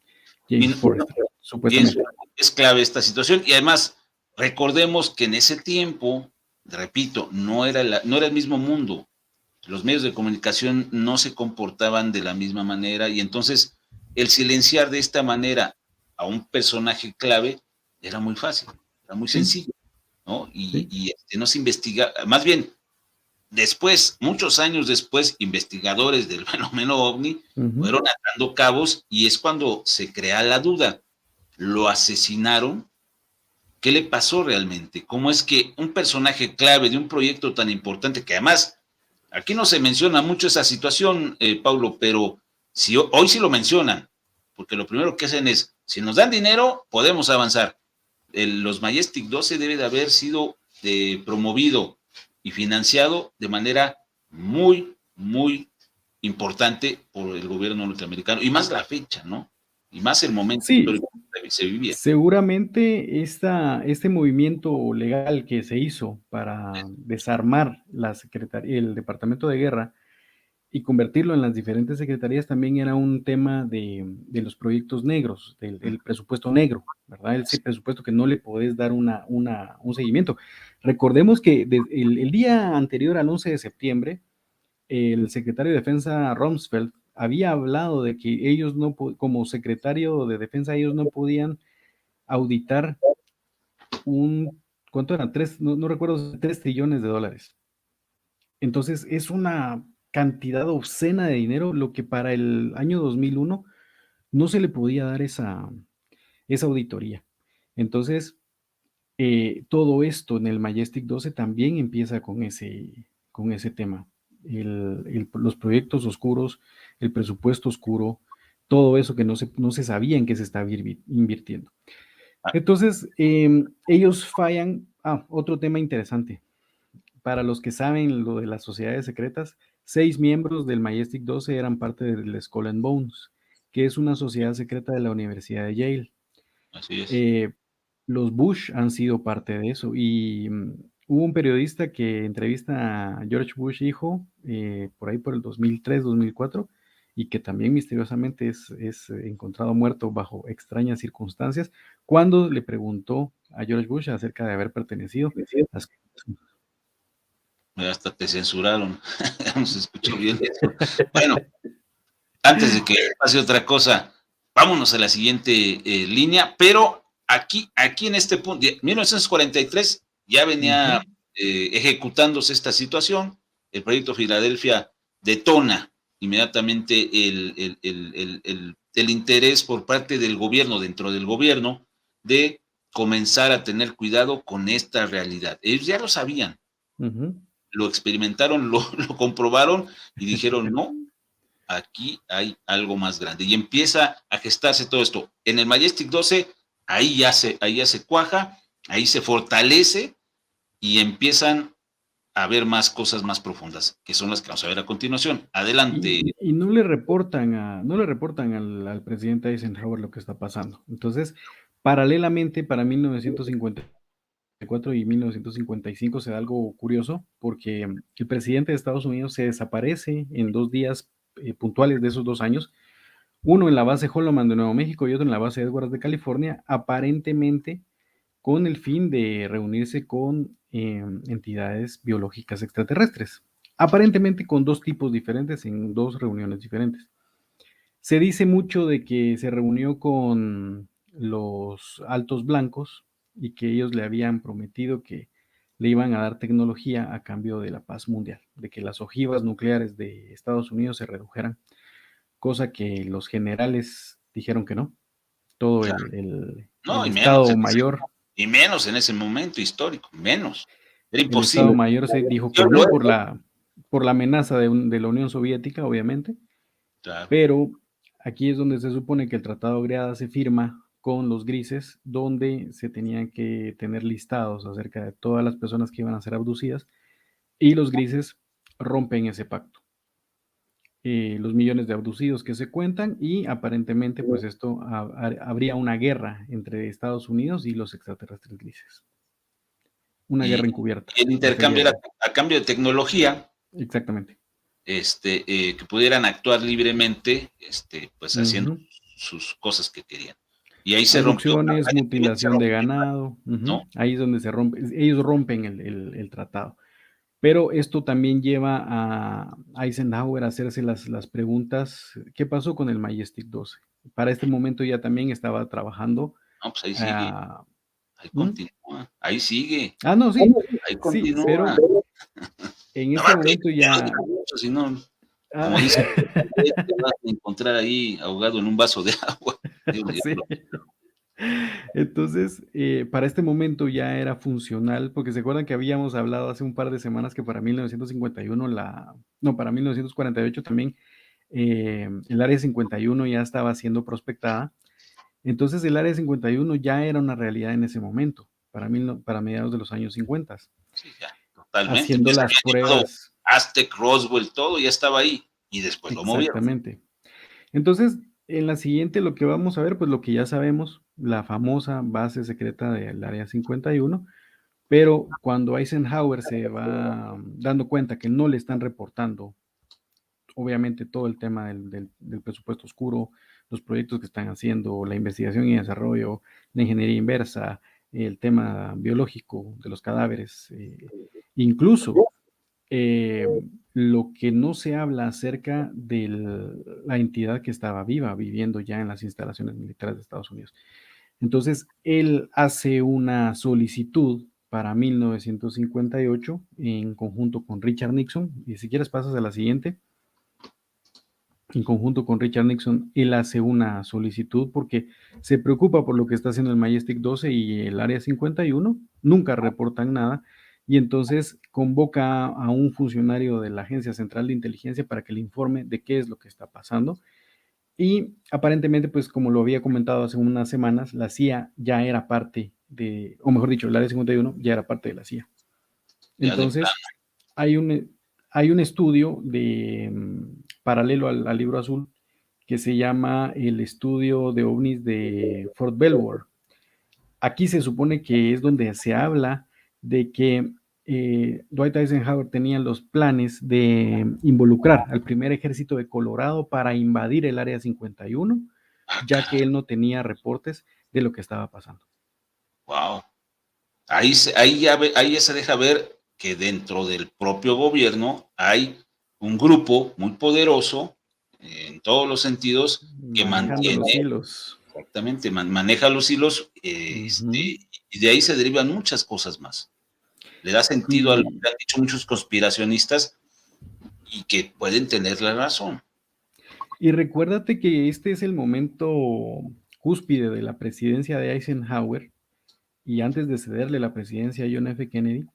James Forrestal, supuestamente. Es clave esta situación y además recordemos que en ese tiempo, repito, no era el mismo mundo. Los medios de comunicación no se comportaban de la misma manera y entonces el silenciar de esta manera a un personaje clave era muy fácil, era muy sencillo, ¿no? Y no se investiga, más bien, después, muchos años después, investigadores del fenómeno OVNI fueron atando cabos y es cuando se crea la duda. ¿Lo asesinaron? ¿Qué le pasó realmente? ¿Cómo es que un personaje clave de un proyecto tan importante, que además, aquí no se menciona mucho esa situación, Paulo, pero hoy sí lo mencionan, porque lo primero que hacen es, si nos dan dinero, podemos avanzar. Los Majestic 12 debe de haber sido promovido y financiado de manera muy, muy importante por el gobierno norteamericano, y más la fecha, ¿no? Y más el momento Sí, histórico que se vivía. seguramente este movimiento legal que se hizo para desarmar el Departamento de Guerra y convertirlo en las diferentes secretarías también era un tema de los proyectos negros, del presupuesto negro, ¿verdad? Ese presupuesto que no le podés dar un seguimiento. Recordemos que el día anterior al 11 de septiembre, el secretario de Defensa Rumsfeld había hablado de que ellos no, como secretario de Defensa, ellos no podían auditar ¿cuánto eran? No recuerdo, 3 trillones de dólares. Entonces es una cantidad obscena de dinero, lo que para el año 2001 no se le podía dar esa auditoría. Entonces, todo esto en el Majestic 12 también empieza con ese tema. Los proyectos oscuros, el presupuesto oscuro, todo eso que no se sabía en qué se estaba invirtiendo. Entonces, ellos fallan. Otro tema interesante. Para los que saben lo de las sociedades secretas, 6 miembros del Majestic 12 eran parte del Skull and Bones, que es una sociedad secreta de la Universidad de Yale. Así es. Los Bush han sido parte de eso y hubo un periodista que entrevista a George Bush hijo por ahí por el 2003, 2004 y que también misteriosamente es encontrado muerto bajo extrañas circunstancias cuando le preguntó a George Bush acerca de haber pertenecido a... Hasta te censuraron, no se escuchó bien eso. Bueno, antes de que pase otra cosa, vámonos a la siguiente línea, pero aquí en este punto, 1943 ya venía ejecutándose esta situación, el proyecto Filadelfia detona inmediatamente el interés por parte del gobierno, dentro del gobierno, de comenzar a tener cuidado con esta realidad. Ellos ya lo sabían, lo experimentaron, lo comprobaron y dijeron, no, aquí hay algo más grande. Y empieza a gestarse todo esto. En el Majestic 12, ahí ya se cuaja, ahí se fortalece y empiezan a ver más cosas más profundas, que son las que vamos a ver a continuación. Adelante. Y no le reportan al presidente Eisenhower lo que está pasando. Entonces, paralelamente, para 1954 y 1955 se da algo curioso, porque el presidente de Estados Unidos se desaparece en 2 días puntuales de esos 2 años, uno en la base Holloman de Nuevo México y otro en la base Edwards de California, aparentemente con el fin de reunirse con entidades biológicas extraterrestres, aparentemente con 2 tipos diferentes en 2 reuniones diferentes. Se dice mucho de que se reunió con los altos blancos y que ellos le habían prometido que le iban a dar tecnología a cambio de la paz mundial, de que las ojivas nucleares de Estados Unidos se redujeran, cosa que los generales dijeron que no. Todo Claro. el No, y Estado menos Mayor. y menos en ese momento histórico, menos. Era El Estado imposible. Mayor se dijo que no por la amenaza de la Unión Soviética, obviamente, Claro. pero aquí es donde se supone que el Tratado Greada se firma con los grises, donde se tenían que tener listados acerca de todas las personas que iban a ser abducidas, y los grises rompen ese pacto. Los millones de abducidos que se cuentan y aparentemente pues esto habría una guerra entre Estados Unidos y los extraterrestres grises. Una guerra encubierta. El intercambio era a cambio de tecnología. Exactamente. Que pudieran actuar libremente, pues haciendo sus cosas que querían. Y ahí se rompió. Mutilación de ganado. ¿No? Ahí es donde se rompe. Ellos rompen el tratado. Pero esto también lleva a Eisenhower a hacerse las preguntas, ¿qué pasó con el Majestic 12? Para este momento ya también estaba trabajando. No, pues ahí sigue. Ahí continúa. Ahí sigue. No, sí. Ahí continúa. Sí, pero en este momento ya... Si no, como dice, te vas a encontrar ahí ahogado en un vaso de agua. Sí. Entonces, para este momento ya era funcional, porque se acuerdan que habíamos hablado hace un par de semanas que para 1951, para 1948 también, el Área 51 ya estaba siendo prospectada. Entonces, el Área 51 ya era una realidad en ese momento, para mediados de los años 50. Sí, ya. totalmente. haciendo Ya se las había llevado pruebas. Aztec, Roswell, todo ya estaba ahí. Y después lo movieron. Exactamente. Entonces, en la siguiente lo que vamos a ver, pues lo que ya sabemos, la famosa base secreta del Área 51, pero cuando Eisenhower se va dando cuenta que no le están reportando, obviamente, todo el tema del presupuesto oscuro, los proyectos que están haciendo, la investigación y desarrollo, la ingeniería inversa, el tema biológico de los cadáveres, incluso eh, lo que no se habla acerca de la entidad que estaba viva, viviendo ya en las instalaciones militares de Estados Unidos. Entonces, él hace una solicitud para 1958 en conjunto con Richard Nixon, y si quieres pasas a la siguiente. En conjunto con Richard Nixon, él hace una solicitud porque se preocupa por lo que está haciendo el Majestic 12 y el Área 51, nunca reportan nada, y entonces convoca a un funcionario de la Agencia Central de Inteligencia para que le informe de qué es lo que está pasando. Y aparentemente, pues como lo había comentado hace unas semanas, la CIA ya era parte de, o mejor dicho, el Área 51 ya era parte de la CIA. Entonces, hay un estudio paralelo al libro azul que se llama el estudio de ovnis de Fort Belvoir. Aquí se supone que es donde se habla de que Dwight Eisenhower tenía los planes de involucrar al primer ejército de Colorado para invadir el Área 51, ya que él no tenía reportes de lo que estaba pasando. Wow. Ahí ya se deja ver que dentro del propio gobierno hay un grupo muy poderoso en todos los sentidos que Manejando los hilos. Exactamente, maneja los hilos, y de ahí se derivan muchas cosas más. Le da sentido a lo que han dicho muchos conspiracionistas y que pueden tener la razón. Y recuérdate que este es el momento cúspide de la presidencia de Eisenhower, y antes de cederle la presidencia a John F. Kennedy,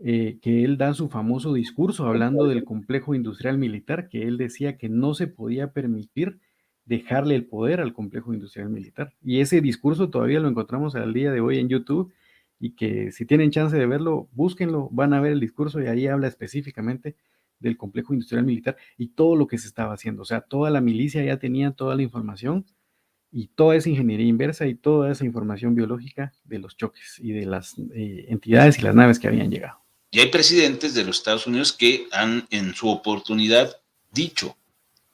que él da su famoso discurso hablando del complejo industrial militar, que él decía que no se podía permitir dejarle el poder al complejo industrial militar. Y ese discurso todavía lo encontramos al día de hoy en YouTube, y que si tienen chance de verlo, búsquenlo, van a ver el discurso y ahí habla específicamente del complejo industrial militar y todo lo que se estaba haciendo. O sea, toda la milicia ya tenía toda la información y toda esa ingeniería inversa y toda esa información biológica de los choques y de las entidades y las naves que habían llegado. Y hay presidentes de los Estados Unidos que han en su oportunidad dicho,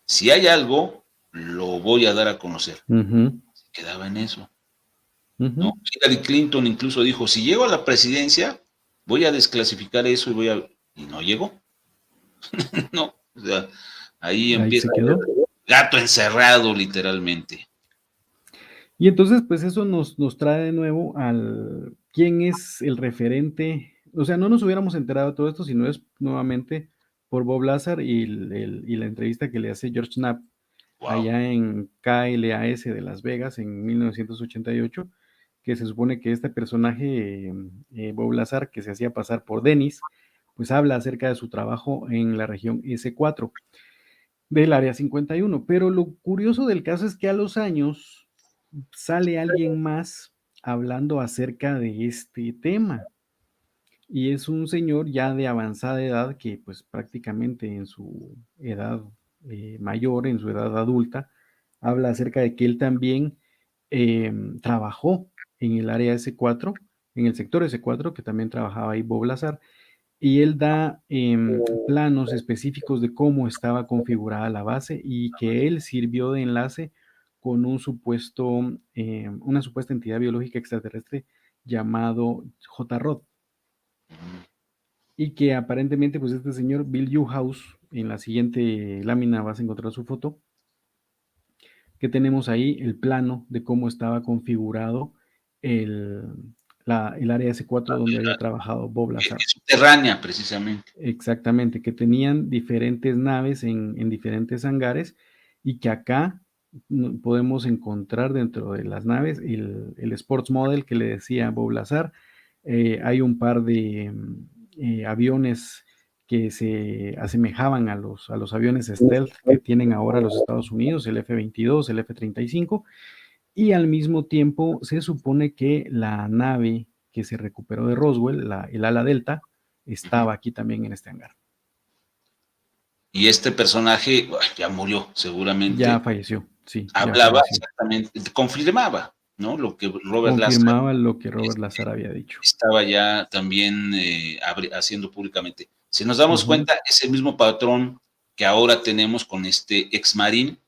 si hay algo, lo voy a dar a conocer. Se quedaba en eso. ¿No? Hillary Clinton incluso dijo, si llego a la presidencia, voy a desclasificar eso y no llegó. No, o sea, ahí empieza se quedó. Gato encerrado, literalmente. Y entonces, pues eso nos trae de nuevo al quién es el referente. O sea, no nos hubiéramos enterado de todo esto si no es nuevamente por Bob Lazar y la entrevista que le hace George Knapp allá en KLAS de Las Vegas en 1988, que se supone que este personaje, Bob Lazar, que se hacía pasar por Dennis, pues habla acerca de su trabajo en la región S4 del Área 51. Pero lo curioso del caso es que a los años sale alguien más hablando acerca de este tema. Y es un señor ya de avanzada edad que pues prácticamente en su edad mayor, en su edad adulta, habla acerca de que él también trabajó en el área S4, en el sector S4, que también trabajaba ahí Bob Lazar, y él da planos específicos de cómo estaba configurada la base y que él sirvió de enlace con una supuesta entidad biológica extraterrestre llamado J-Rod. Y que aparentemente, pues este señor Bill Newhouse, en la siguiente lámina vas a encontrar su foto, que tenemos ahí el plano de cómo estaba configurado el área S4 donde había trabajado Bob Lazar. Es subterránea, precisamente. Exactamente, que tenían diferentes naves en diferentes hangares y que acá podemos encontrar dentro de las naves el Sports Model que le decía Bob Lazar. Hay un par de aviones que se asemejaban a los aviones stealth que tienen ahora los Estados Unidos, el F-22, el F-35, y al mismo tiempo se supone que la nave que se recuperó de Roswell, el ala Delta, estaba aquí también en este hangar. Y este personaje ya murió, seguramente. Ya falleció, sí. Hablaba exactamente, confirmaba, ¿no? Lo que Robert Lazar confirmaba lo que Robert Lazar había dicho. estaba ya también haciendo públicamente. Si nos damos cuenta, es el mismo patrón que ahora tenemos con este ex marín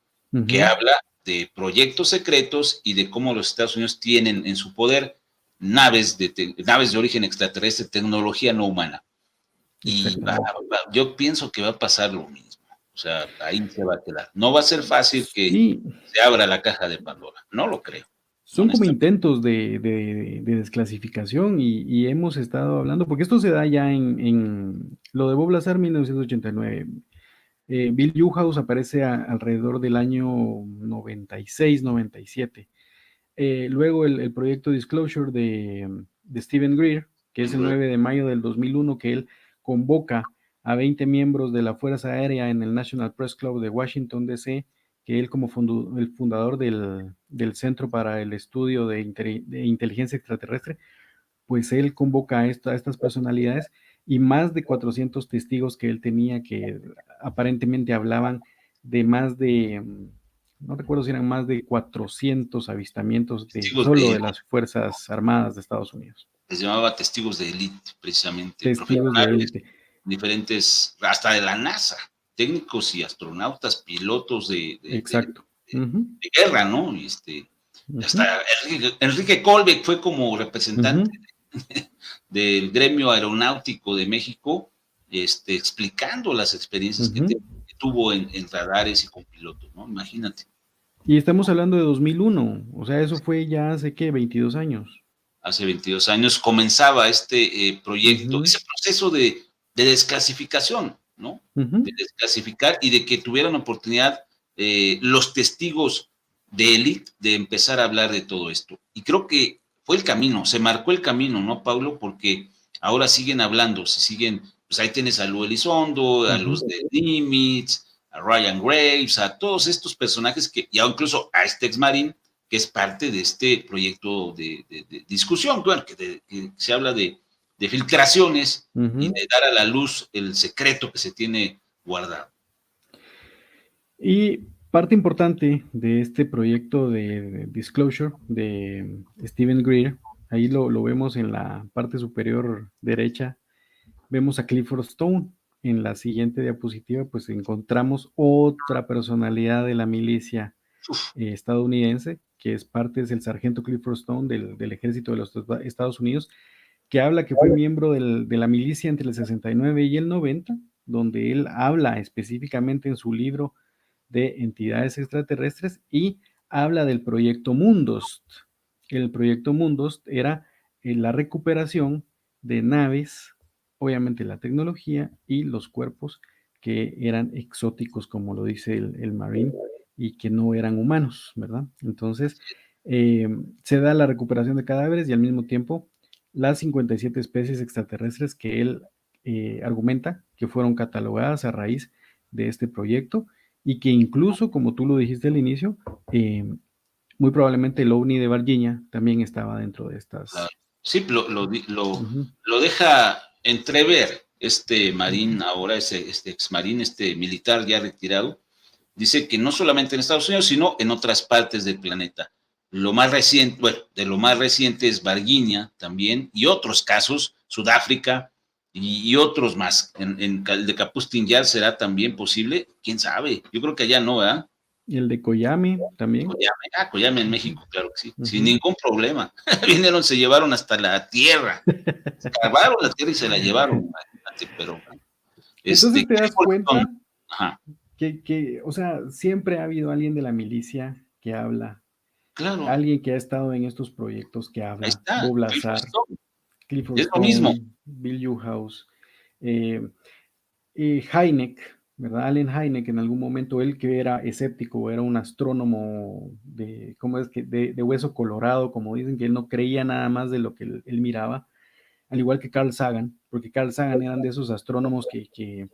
que habla de proyectos secretos y de cómo los Estados Unidos tienen en su poder naves de origen extraterrestre, tecnología no humana. Y yo pienso que va a pasar lo mismo. O sea, ahí se va a quedar. No va a ser fácil que se abra la caja de Pandora. No lo creo. Son como intentos de desclasificación y hemos estado hablando, porque esto se da ya en lo de Bob Lazar 1989. Bill Newhouse aparece alrededor del año 96, 97. Luego el proyecto Disclosure de Stephen Greer, que es el 9 de mayo del 2001, que él convoca a 20 miembros de la Fuerza Aérea en el National Press Club de Washington, D.C., que él como el fundador del Centro para el Estudio de Inteligencia Extraterrestre, pues él convoca a estas personalidades y más de 400 testigos que él tenía que aparentemente hablaban de más de, no recuerdo si eran más de 400 avistamientos solo de las Fuerzas Armadas de Estados Unidos. Les llamaba testigos de élite, precisamente. Testigos de élite. Diferentes, hasta de la NASA, técnicos y astronautas, pilotos de guerra, ¿no? Y hasta Enrique Colbeck fue como representante del gremio aeronáutico de México, explicando las experiencias que tuvo en radares y con pilotos, ¿no? Imagínate. Y estamos hablando de 2001, o sea, eso fue ya hace, ¿qué? 22 años. Hace 22 años comenzaba este proyecto, ese proceso de desclasificación, ¿no? De desclasificar y de que tuvieran oportunidad los testigos de élite de empezar a hablar de todo esto. Y creo que fue el camino, se marcó el camino, ¿no, Pablo? Porque ahora siguen hablando, pues ahí tienes a Lou Elizondo, a los de Nimitz, a Ryan Graves, a todos estos personajes y incluso a este ex-marín, que es parte de este proyecto de discusión, bueno, que se habla de filtraciones y de dar a la luz el secreto que se tiene guardado. Y parte importante de este proyecto de Disclosure de Stephen Greer, ahí lo vemos en la parte superior derecha, vemos a Clifford Stone. En la siguiente diapositiva, pues encontramos otra personalidad de la milicia estadounidense, que es el sargento Clifford Stone del ejército de los Estados Unidos, que habla que fue miembro de la milicia entre el 69 y el 90, donde él habla específicamente en su libro de entidades extraterrestres y habla del proyecto Mundost. El proyecto Mundost era la recuperación de naves, obviamente la tecnología y los cuerpos que eran exóticos, como lo dice el Marine, y que no eran humanos, ¿verdad? Entonces, se da la recuperación de cadáveres y al mismo tiempo las 57 especies extraterrestres que él argumenta que fueron catalogadas a raíz de este proyecto y que incluso, como tú lo dijiste al inicio, muy probablemente el OVNI de Virginia también estaba dentro de estas. Sí, lo deja entrever este marín ahora, este ex-marín, este militar ya retirado. Dice que no solamente en Estados Unidos, sino en otras partes del planeta. Lo más reciente, bueno, de lo más reciente es Virginia también, y otros casos, Sudáfrica y otros más. El de Kapustin Yar será también posible, quién sabe. Yo creo que allá no, ¿verdad? Y el de Coyame también. Coyame en México, claro que sí, sin ningún problema. Vinieron, se llevaron hasta la tierra, cavaron la tierra y se la llevaron. Pero, entonces te das cuenta que, o sea, siempre ha habido alguien de la milicia que habla. Claro. Alguien que ha estado en estos proyectos que habla. Ahí está. Bob Lazar, Clifford es Stone, lo mismo. Bill Newhouse, Hynek, ¿verdad? Allen Hynek, en algún momento él que era escéptico, era un astrónomo de hueso colorado, como dicen, que él no creía nada más de lo que él miraba, al igual que Carl Sagan, porque Carl Sagan eran de esos astrónomos que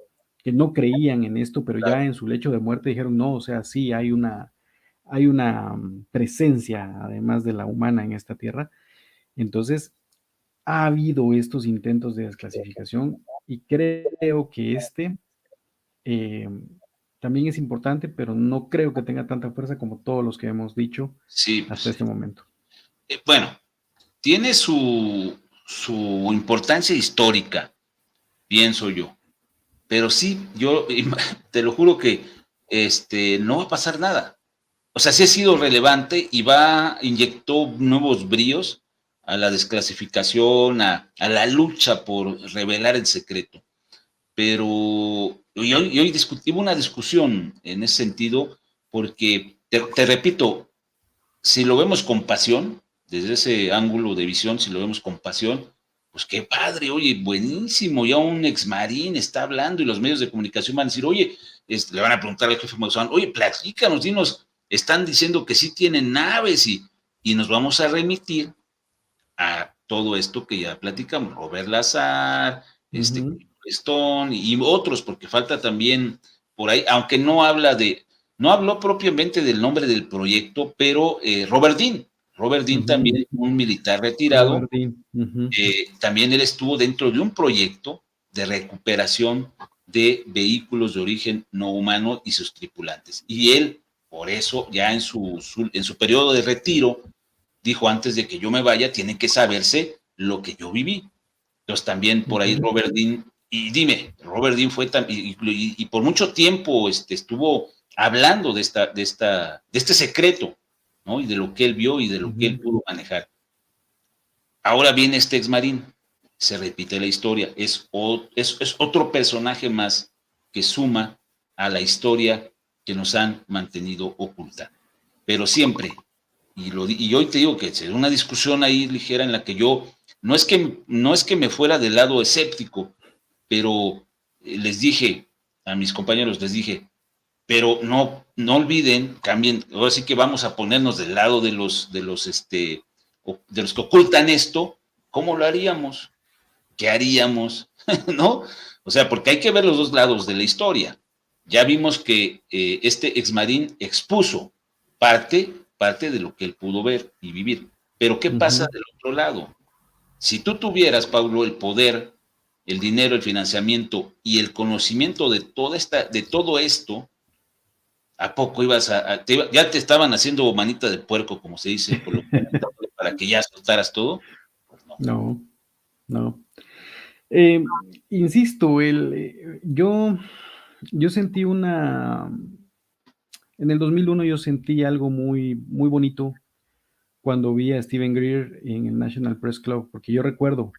no creían en esto, pero ya en su lecho de muerte dijeron, no, o sea, sí, hay una presencia, además de la humana, en esta tierra. Entonces, ha habido estos intentos de desclasificación y creo que eh, también es importante, pero no creo que tenga tanta fuerza como todos los que hemos dicho Sí, hasta este momento. bueno, tiene su importancia histórica, pienso yo. Pero sí, yo te lo juro que no va a pasar nada. O sea, sí ha sido relevante y inyectó nuevos bríos a la desclasificación, a la lucha por revelar el secreto. Pero hoy hubo una discusión en ese sentido, porque, te repito, si lo vemos con pasión, desde ese ángulo de visión, si lo vemos con pasión, pues qué padre, oye, buenísimo, ya un exmarín está hablando y los medios de comunicación van a decir, oye, le van a preguntar al jefe Maussan, oye, platícanos, dinos, están diciendo que sí tienen naves y nos vamos a remitir a todo esto que ya platicamos, Robert Lazar, Stone y otros, porque falta también por ahí, aunque no habló propiamente del nombre del proyecto, pero Robert Dean también, un militar retirado, Robert Dean. también él estuvo dentro de un proyecto de recuperación de vehículos de origen no humano y sus tripulantes. Y él, por eso, ya en su periodo de retiro, dijo, antes de que yo me vaya, tiene que saberse lo que yo viví. Entonces también por ahí Robert Dean, y dime, Robert Dean fue y por mucho tiempo estuvo hablando de este secreto, ¿no? Y de lo que él vio y de lo que él pudo manejar. Ahora viene este exmarín, se repite la historia, es otro personaje más que suma a la historia que nos han mantenido oculta. Pero siempre, y hoy te digo que es una discusión ahí ligera en la que yo, no es que me fuera del lado escéptico, pero les dije a mis compañeros, pero no olviden, cambien, ahora sí que vamos a ponernos del lado de los que ocultan esto, ¿cómo lo haríamos? ¿Qué haríamos? ¿No? O sea, porque hay que ver los dos lados de la historia. Ya vimos que este exmarín expuso parte de lo que él pudo ver y vivir. Pero ¿qué pasa del otro lado? Si tú tuvieras, Paulo, el poder, el dinero, el financiamiento y el conocimiento de todo esto, ¿a poco ya te estaban haciendo manita de puerco, como se dice, para que ya soltaras todo? Pues no. No. Insisto, yo sentí en el 2001 yo sentí algo muy, muy bonito cuando vi a Steven Greer en el National Press Club, porque yo recuerdo,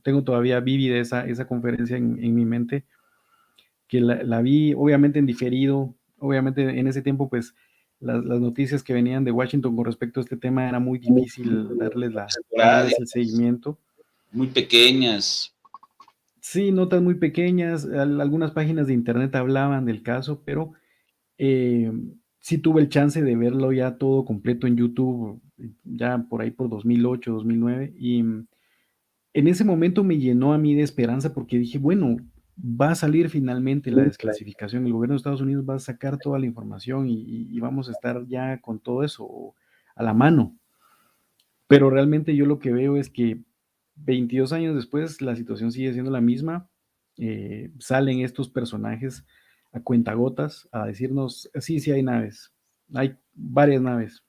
tengo todavía vívida esa conferencia en mi mente, que la vi obviamente en diferido, obviamente en ese tiempo pues las noticias que venían de Washington con respecto a este tema era muy difícil darles el seguimiento. Muy pequeñas. Sí, notas muy pequeñas, algunas páginas de internet hablaban del caso, pero sí tuve el chance de verlo ya todo completo en YouTube, ya por ahí por 2008, 2009, y en ese momento me llenó a mí de esperanza porque dije, bueno, va a salir finalmente la desclasificación, el gobierno de Estados Unidos va a sacar toda la información y vamos a estar ya con todo eso a la mano. Pero realmente yo lo que veo es que 22 años después la situación sigue siendo la misma. Salen estos personajes a cuentagotas a decirnos, sí, sí hay naves, hay varias naves,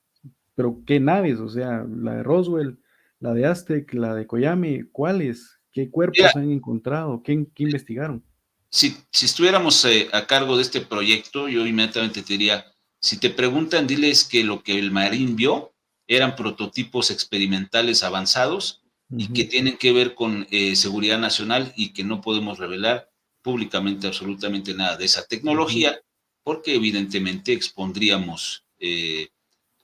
pero ¿qué naves? O sea, la de Roswell, la de Aztec, la de Koyame, ¿cuáles? ¿Qué cuerpos han encontrado? ¿Qué investigaron? Si estuviéramos a cargo de este proyecto, yo inmediatamente te diría, si te preguntan, diles que lo que el marín vio eran prototipos experimentales avanzados y que tienen que ver con seguridad nacional y que no podemos revelar públicamente absolutamente nada de esa tecnología, porque evidentemente expondríamos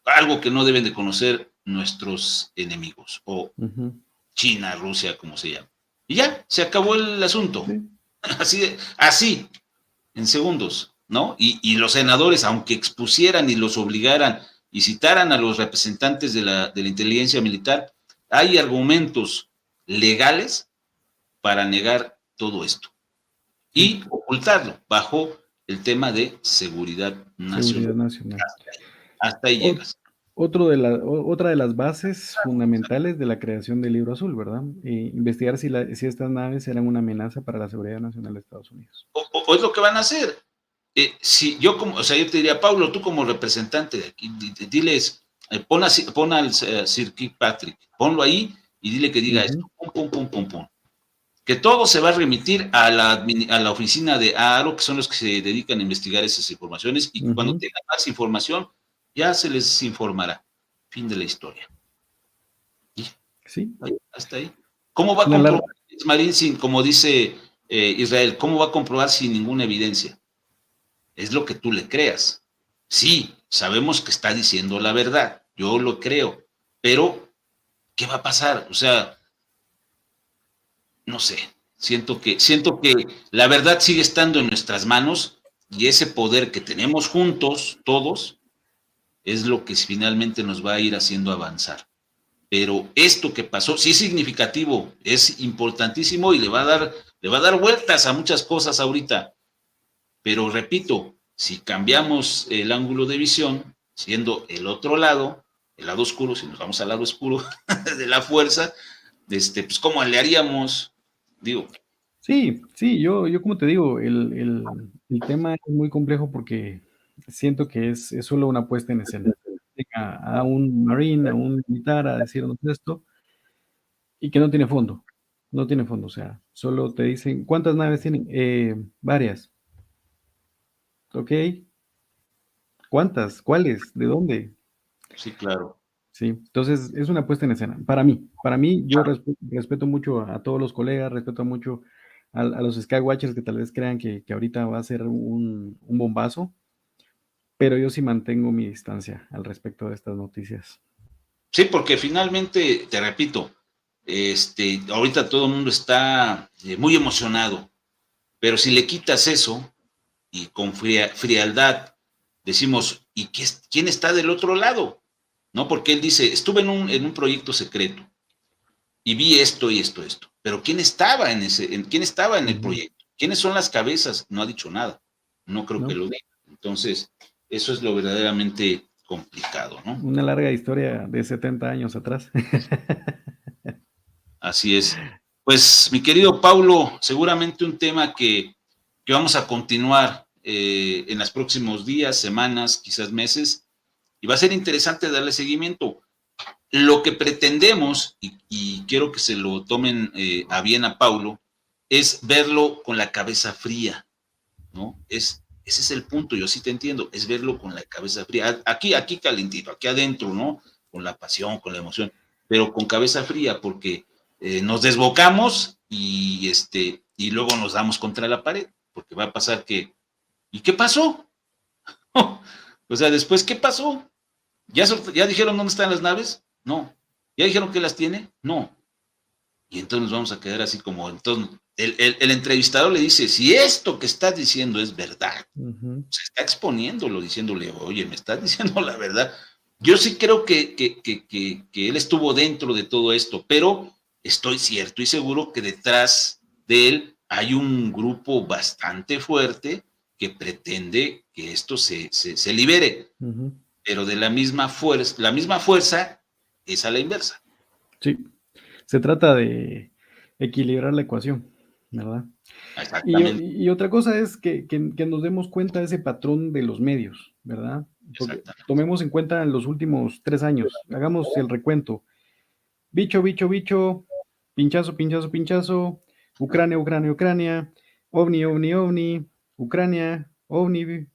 algo que no deben de conocer nuestros enemigos, o China, Rusia, como se llama. Y ya, se acabó el asunto. Sí. Así, en segundos, ¿no? Y los senadores, aunque expusieran y los obligaran y citaran a los representantes de la inteligencia militar, hay argumentos legales para negar todo esto y ocultarlo bajo el tema de seguridad nacional. Seguridad nacional. Hasta ahí llegas. Otra de las bases fundamentales de la creación del Libro Azul, ¿verdad? Investigar si estas naves eran una amenaza para la seguridad nacional de Estados Unidos. O es lo que van a hacer. Si yo como, o sea, yo te diría, Pablo, tú como representante de aquí, diles, pon al Sir Kirkpatrick, ponlo ahí y dile que diga esto, pum, pum, pum, pum, pum. Que todo se va a remitir a la oficina de AARO, que son los que se dedican a investigar esas informaciones, y cuando tengan más información, ya se les informará. Fin de la historia. Y Sí. hasta ahí. ¿Cómo va a comprobar Marín sin, como dice Israel, cómo va a comprobar sin ninguna evidencia? Es lo que tú le creas. Sí, sabemos que está diciendo la verdad, yo lo creo, pero ¿qué va a pasar? O sea, no sé, siento que la verdad sigue estando en nuestras manos y ese poder que tenemos juntos, todos, es lo que finalmente nos va a ir haciendo avanzar. Pero esto que pasó sí es significativo, es importantísimo y le va a dar vueltas a muchas cosas ahorita. Pero repito, si cambiamos el ángulo de visión, siendo el otro lado, el lado oscuro, si nos vamos al lado oscuro de la fuerza, pues ¿cómo le haríamos? Digo. Sí, yo como te digo, el tema es muy complejo porque siento que es solo una puesta en escena. A un marine, a un militar a decirnos esto y que no tiene fondo. No tiene fondo, o sea, solo te dicen, ¿cuántas naves tienen? Varias. Ok. ¿Cuántas? ¿Cuáles? ¿De dónde? Sí, claro. Sí, entonces es una puesta en escena. Para mí, yo respeto mucho a todos los colegas, respeto mucho a los Skywatchers que tal vez crean que ahorita va a ser un bombazo, pero yo sí mantengo mi distancia al respecto de estas noticias. Sí, porque finalmente, te repito, ahorita todo el mundo está muy emocionado, pero si le quitas eso y con frialdad decimos, ¿y quién está del otro lado? ¿No? Porque él dice, estuve en un proyecto secreto y vi esto y esto, pero ¿quién estaba quién estaba en el proyecto? ¿Quiénes son las cabezas? No ha dicho nada, no creo que lo diga. Entonces, eso es lo verdaderamente complicado, ¿no? Una larga historia de 70 años atrás. Así es. Pues, mi querido Paulo, seguramente un tema que vamos a continuar en los próximos días, semanas, quizás meses, y va a ser interesante darle seguimiento. Lo que pretendemos, y quiero que se lo tomen a bien a Paulo, es verlo con la cabeza fría, ¿no? Ese es el punto, yo sí te entiendo, es verlo con la cabeza fría. Aquí calentito, aquí adentro, ¿no? Con la pasión, con la emoción, pero con cabeza fría, porque nos desbocamos y luego nos damos contra la pared, porque va a pasar que, ¿y qué pasó? O sea, después, ¿qué pasó? ¿Ya dijeron dónde están las naves? No. ¿Ya dijeron que las tiene? No. Y entonces nos vamos a quedar así como, entonces, el entrevistador le dice, si esto que estás diciendo es verdad, se está exponiéndolo, diciéndole, oye, me estás diciendo la verdad. Yo sí creo que él estuvo dentro de todo esto, pero estoy cierto y seguro que detrás de él hay un grupo bastante fuerte que pretende que esto se libere, pero de la misma fuerza es a la inversa. Sí, se trata de equilibrar la ecuación, ¿verdad? Exactamente. Y otra cosa es que nos demos cuenta de ese patrón de los medios, ¿verdad? Porque tomemos en cuenta en los últimos 3 años, hagamos el recuento. Bicho, bicho, bicho, pinchazo, pinchazo, pinchazo, Ucrania, Ucrania, Ucrania, ovni, ovni, ovni, Ucrania, ovni,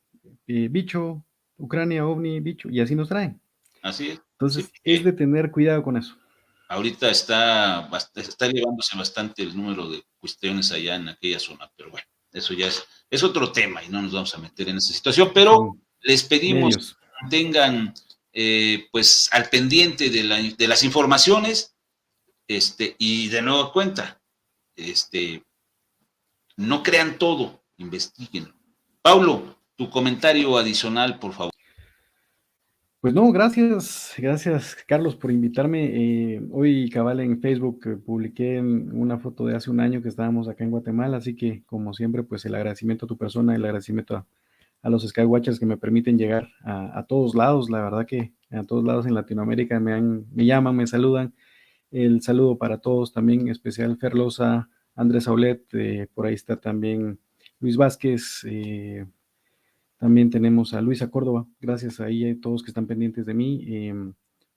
bicho, Ucrania, ovni, bicho, y así nos traen. Así es. Entonces, Sí, es de tener cuidado con eso. ahorita está elevándose bastante el número de cuestiones allá en aquella zona, pero bueno, eso ya es otro tema y no nos vamos a meter en esa situación, pero les pedimos que mantengan pues al pendiente de las informaciones y de nueva cuenta, no crean todo, investiguen. Paulo, tu comentario adicional, por favor. Pues no, gracias Carlos por invitarme. Hoy cabal en Facebook publiqué una foto de hace un año que estábamos acá en Guatemala, así que como siempre pues el agradecimiento a tu persona, el agradecimiento a los Skywatchers que me permiten llegar a todos lados. La verdad que a todos lados en Latinoamérica me llaman, me saludan. El saludo para todos, también en especial Ferlosa, Andrés Aulet, por ahí está también Luis Vázquez, también tenemos a Luisa Córdoba, gracias ahí a todos que están pendientes de mí.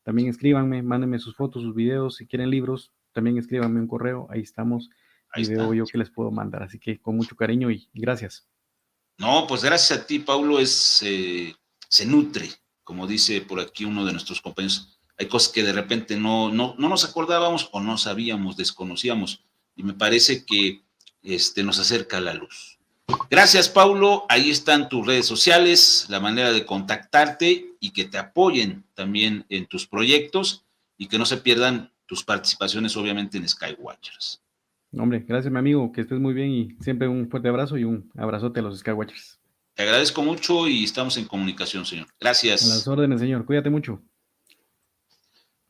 También escríbanme, mándenme sus fotos, sus videos, si quieren libros, también escríbanme un correo, ahí estamos, Ahí y veo está. yo que les puedo mandar, así que con mucho cariño y gracias. No, pues gracias a ti, Paulo, se nutre, como dice por aquí uno de nuestros compañeros. Hay cosas que de repente no nos acordábamos o no sabíamos, desconocíamos, y me parece que nos acerca a la luz. Gracias, Paulo. Ahí están tus redes sociales, la manera de contactarte y que te apoyen también en tus proyectos y que no se pierdan tus participaciones, obviamente, en Skywatchers. Hombre, gracias, mi amigo, que estés muy bien y siempre un fuerte abrazo y un abrazote a los Skywatchers. Te agradezco mucho y estamos en comunicación, señor. Gracias. A las órdenes, señor. Cuídate mucho.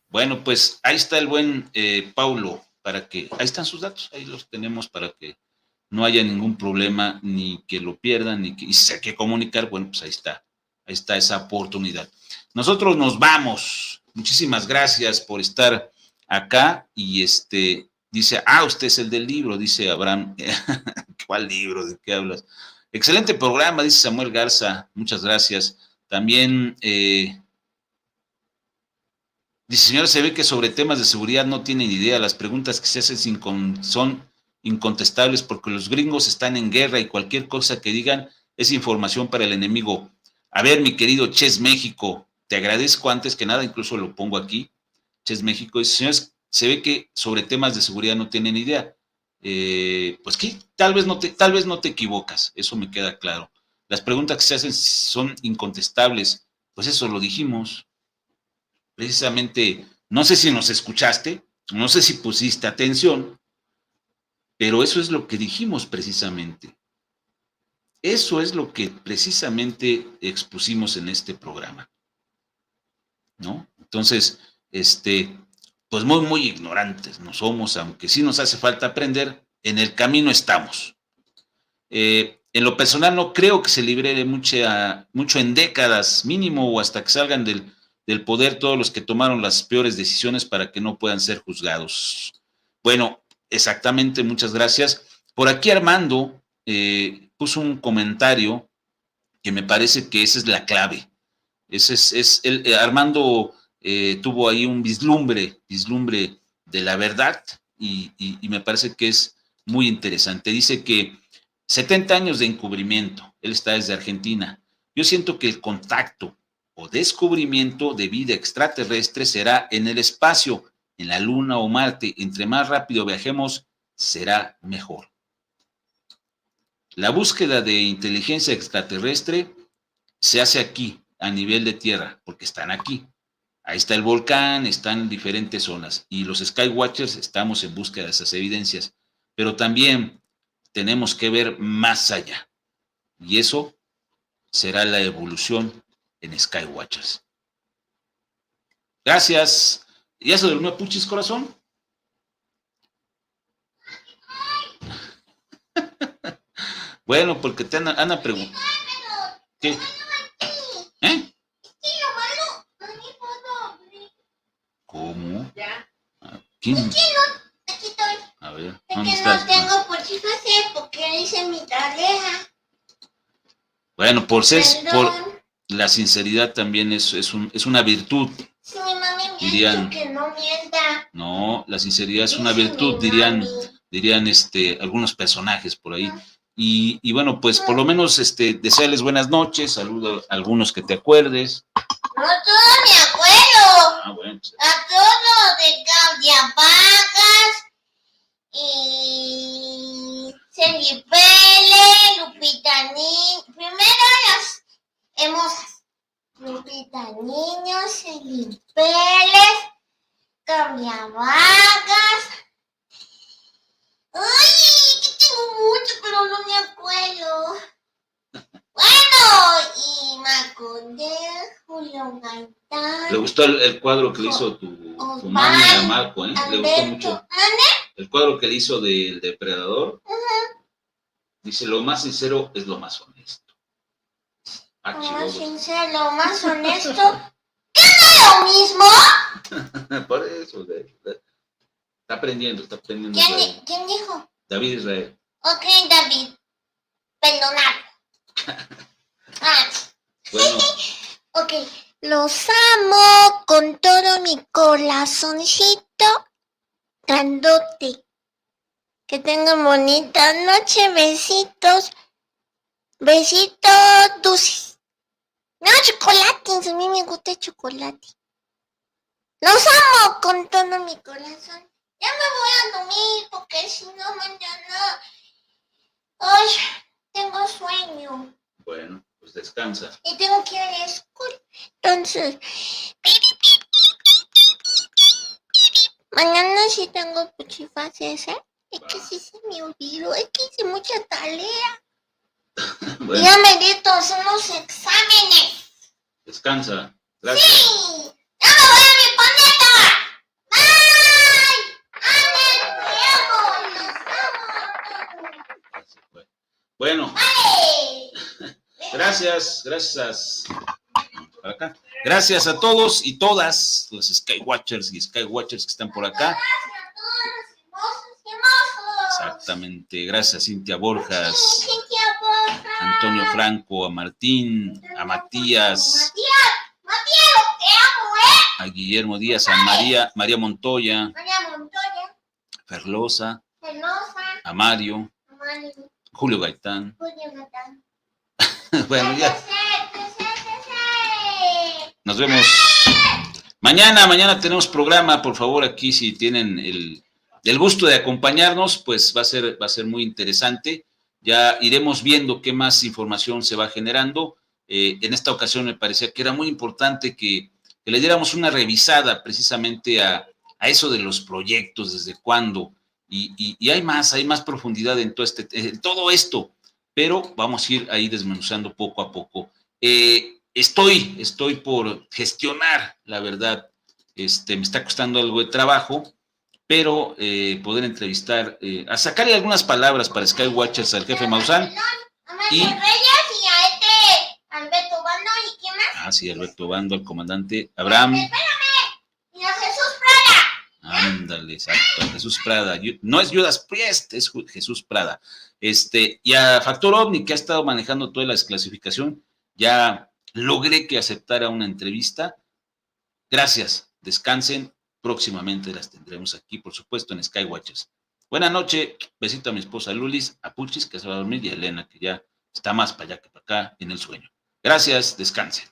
Bueno, pues ahí está el buen Paulo, ahí están sus datos, ahí los tenemos para que no haya ningún problema, ni que lo pierdan, y si hay que comunicar, bueno, pues ahí está esa oportunidad. Nosotros nos vamos. Muchísimas gracias por estar acá y dice, usted es el del libro, dice Abraham. ¿Cuál libro? ¿De qué hablas? Excelente programa, dice Samuel Garza, muchas gracias. También dice, señora, se ve que sobre temas de seguridad no tienen idea. Las preguntas que se hacen son incontestables porque los gringos están en guerra y cualquier cosa que digan es información para el enemigo. A ver, mi querido Chess México, te agradezco antes que nada, incluso lo pongo aquí. Chess México dice, señores, se ve que sobre temas de seguridad no tienen idea. Pues que tal vez no te equivocas, eso me queda claro. Las preguntas que se hacen son incontestables, pues eso lo dijimos. Precisamente, no sé si nos escuchaste, no sé si pusiste atención, pero eso es lo que dijimos precisamente. Eso es lo que precisamente expusimos en este programa, ¿no? Entonces, pues muy ignorantes no somos, aunque sí nos hace falta aprender, en el camino estamos. En lo personal no creo que se libre mucho en décadas, mínimo, o hasta que salgan del poder todos los que tomaron las peores decisiones para que no puedan ser juzgados. Bueno, exactamente, muchas gracias. Por aquí Armando puso un comentario que me parece que esa es la clave. Armando tuvo ahí un vislumbre de la verdad y me parece que es muy interesante. Dice que 70 años de encubrimiento, él está desde Argentina. Yo siento que el contacto o descubrimiento de vida extraterrestre será en el espacio, en la Luna o Marte. Entre más rápido viajemos, será mejor. La búsqueda de inteligencia extraterrestre se hace aquí, a nivel de tierra, porque están aquí. Ahí está el volcán, están en diferentes zonas, y los Skywatchers estamos en búsqueda de esas evidencias, pero también tenemos que ver más allá, y eso será la evolución en Skywatchers. Gracias. ¿Ya se durmió Puchis, corazón? Bueno, porque te Ana pregunta. ¿Qué? ¿Eh? ¿Cómo? ¿Quién? Aquí estoy. A ver, es ¿dónde que estás? No tengo por qué hacer porque hice mi tarea. Bueno, por Perdón. la sinceridad también es una virtud. Si mi mami me Dirían, ha dicho que no mienta. No, la sinceridad es Dice una virtud, mi dirían mami. algunos personajes por ahí. Y bueno, pues por lo menos desearles buenas noches, saludo a algunos que te acuerdes. No todo me acuerdo. Bueno, pues, A todos de Claudia Vargas y Cindy Pérez, Lupita Niño. Primero las hermosas. Lupita Niño, Cindy Pérez, Claudia Vargas. Ay, que tengo mucho, pero no me acuerdo. Bueno, y Maconde, Julio Gaitán. le gustó el cuadro que le hizo tu mami a Marco, ¿eh? Le gustó mucho. El cuadro que le hizo del depredador. Dice, lo más sincero es lo más honesto. Lo más sincero, lo más honesto. ¿Qué lo mismo? Por eso, está aprendiendo Israel. ¿Quién dijo? David Israel. Ok, David. Perdonarlo. Bueno, Ok. Los amo con todo mi corazoncito grandote. Que tengan bonita noche. Besitos. Besitos dulces. No, chocolates. A mí me gusta el chocolate. Los amo con todo mi corazón. Ya me voy a dormir porque si no mañana... Ay, tengo sueño. bueno, pues descansa. Y tengo que ir a la escuela. Entonces... Mañana sí tengo puchifases, ¿eh? Es que sí se me olvidó. Es que hice mucha tarea. Bueno, Ya me di todos unos exámenes. descansa. Gracias. ¡Sí! ¡Ya me voy a mi planeta! ¡Bye! ¡Ande, los amo! Bueno, ¡Bye! gracias. Para acá. Gracias a todos y todas los Skywatchers y Skywatchers que están por acá. Gracias a todos los hermosos y hermosos. Exactamente. Gracias a Cintia Borjas, Sí, Cintia Borja. a Antonio Franco, a Martín, a Matías, Matías, lo que amo, a Guillermo Díaz, a María Montoya, María Montoya, Ferlosa, Fenosa, a Mario, Mario, Julio Gaitán. Julio Gatán. Bueno, ya. Nos vemos mañana tenemos programa, por favor, aquí si tienen el gusto de acompañarnos, pues va a ser muy interesante. Ya iremos viendo qué más información se va generando. En esta ocasión me parecía que era muy importante que le diéramos una revisada precisamente a eso de los proyectos, desde cuándo, y hay más profundidad en todo esto, pero vamos a ir ahí desmenuzando poco a poco. Estoy por gestionar, la verdad, me está costando algo de trabajo, pero poder entrevistar, a sacarle algunas palabras para Skywatchers al jefe Maussan. A María Reyes y a Alberto Bando, ¿y quién más? Ah, sí, Alberto Bando, al comandante Abraham. Espérame, y a Jesús Prada. Ándale, exacto, a Jesús Prada. No es Judas Priest, es Jesús Prada. Y a Factor OVNI, que ha estado manejando toda la desclasificación, ya logré que aceptara una entrevista. Gracias, descansen. Próximamente las tendremos aquí, por supuesto, en Skywatchers. Buenas noches, besito a mi esposa Lulis, a Puchis, que se va a dormir, y a Elena, que ya está más para allá que para acá en el sueño. Gracias, descansen.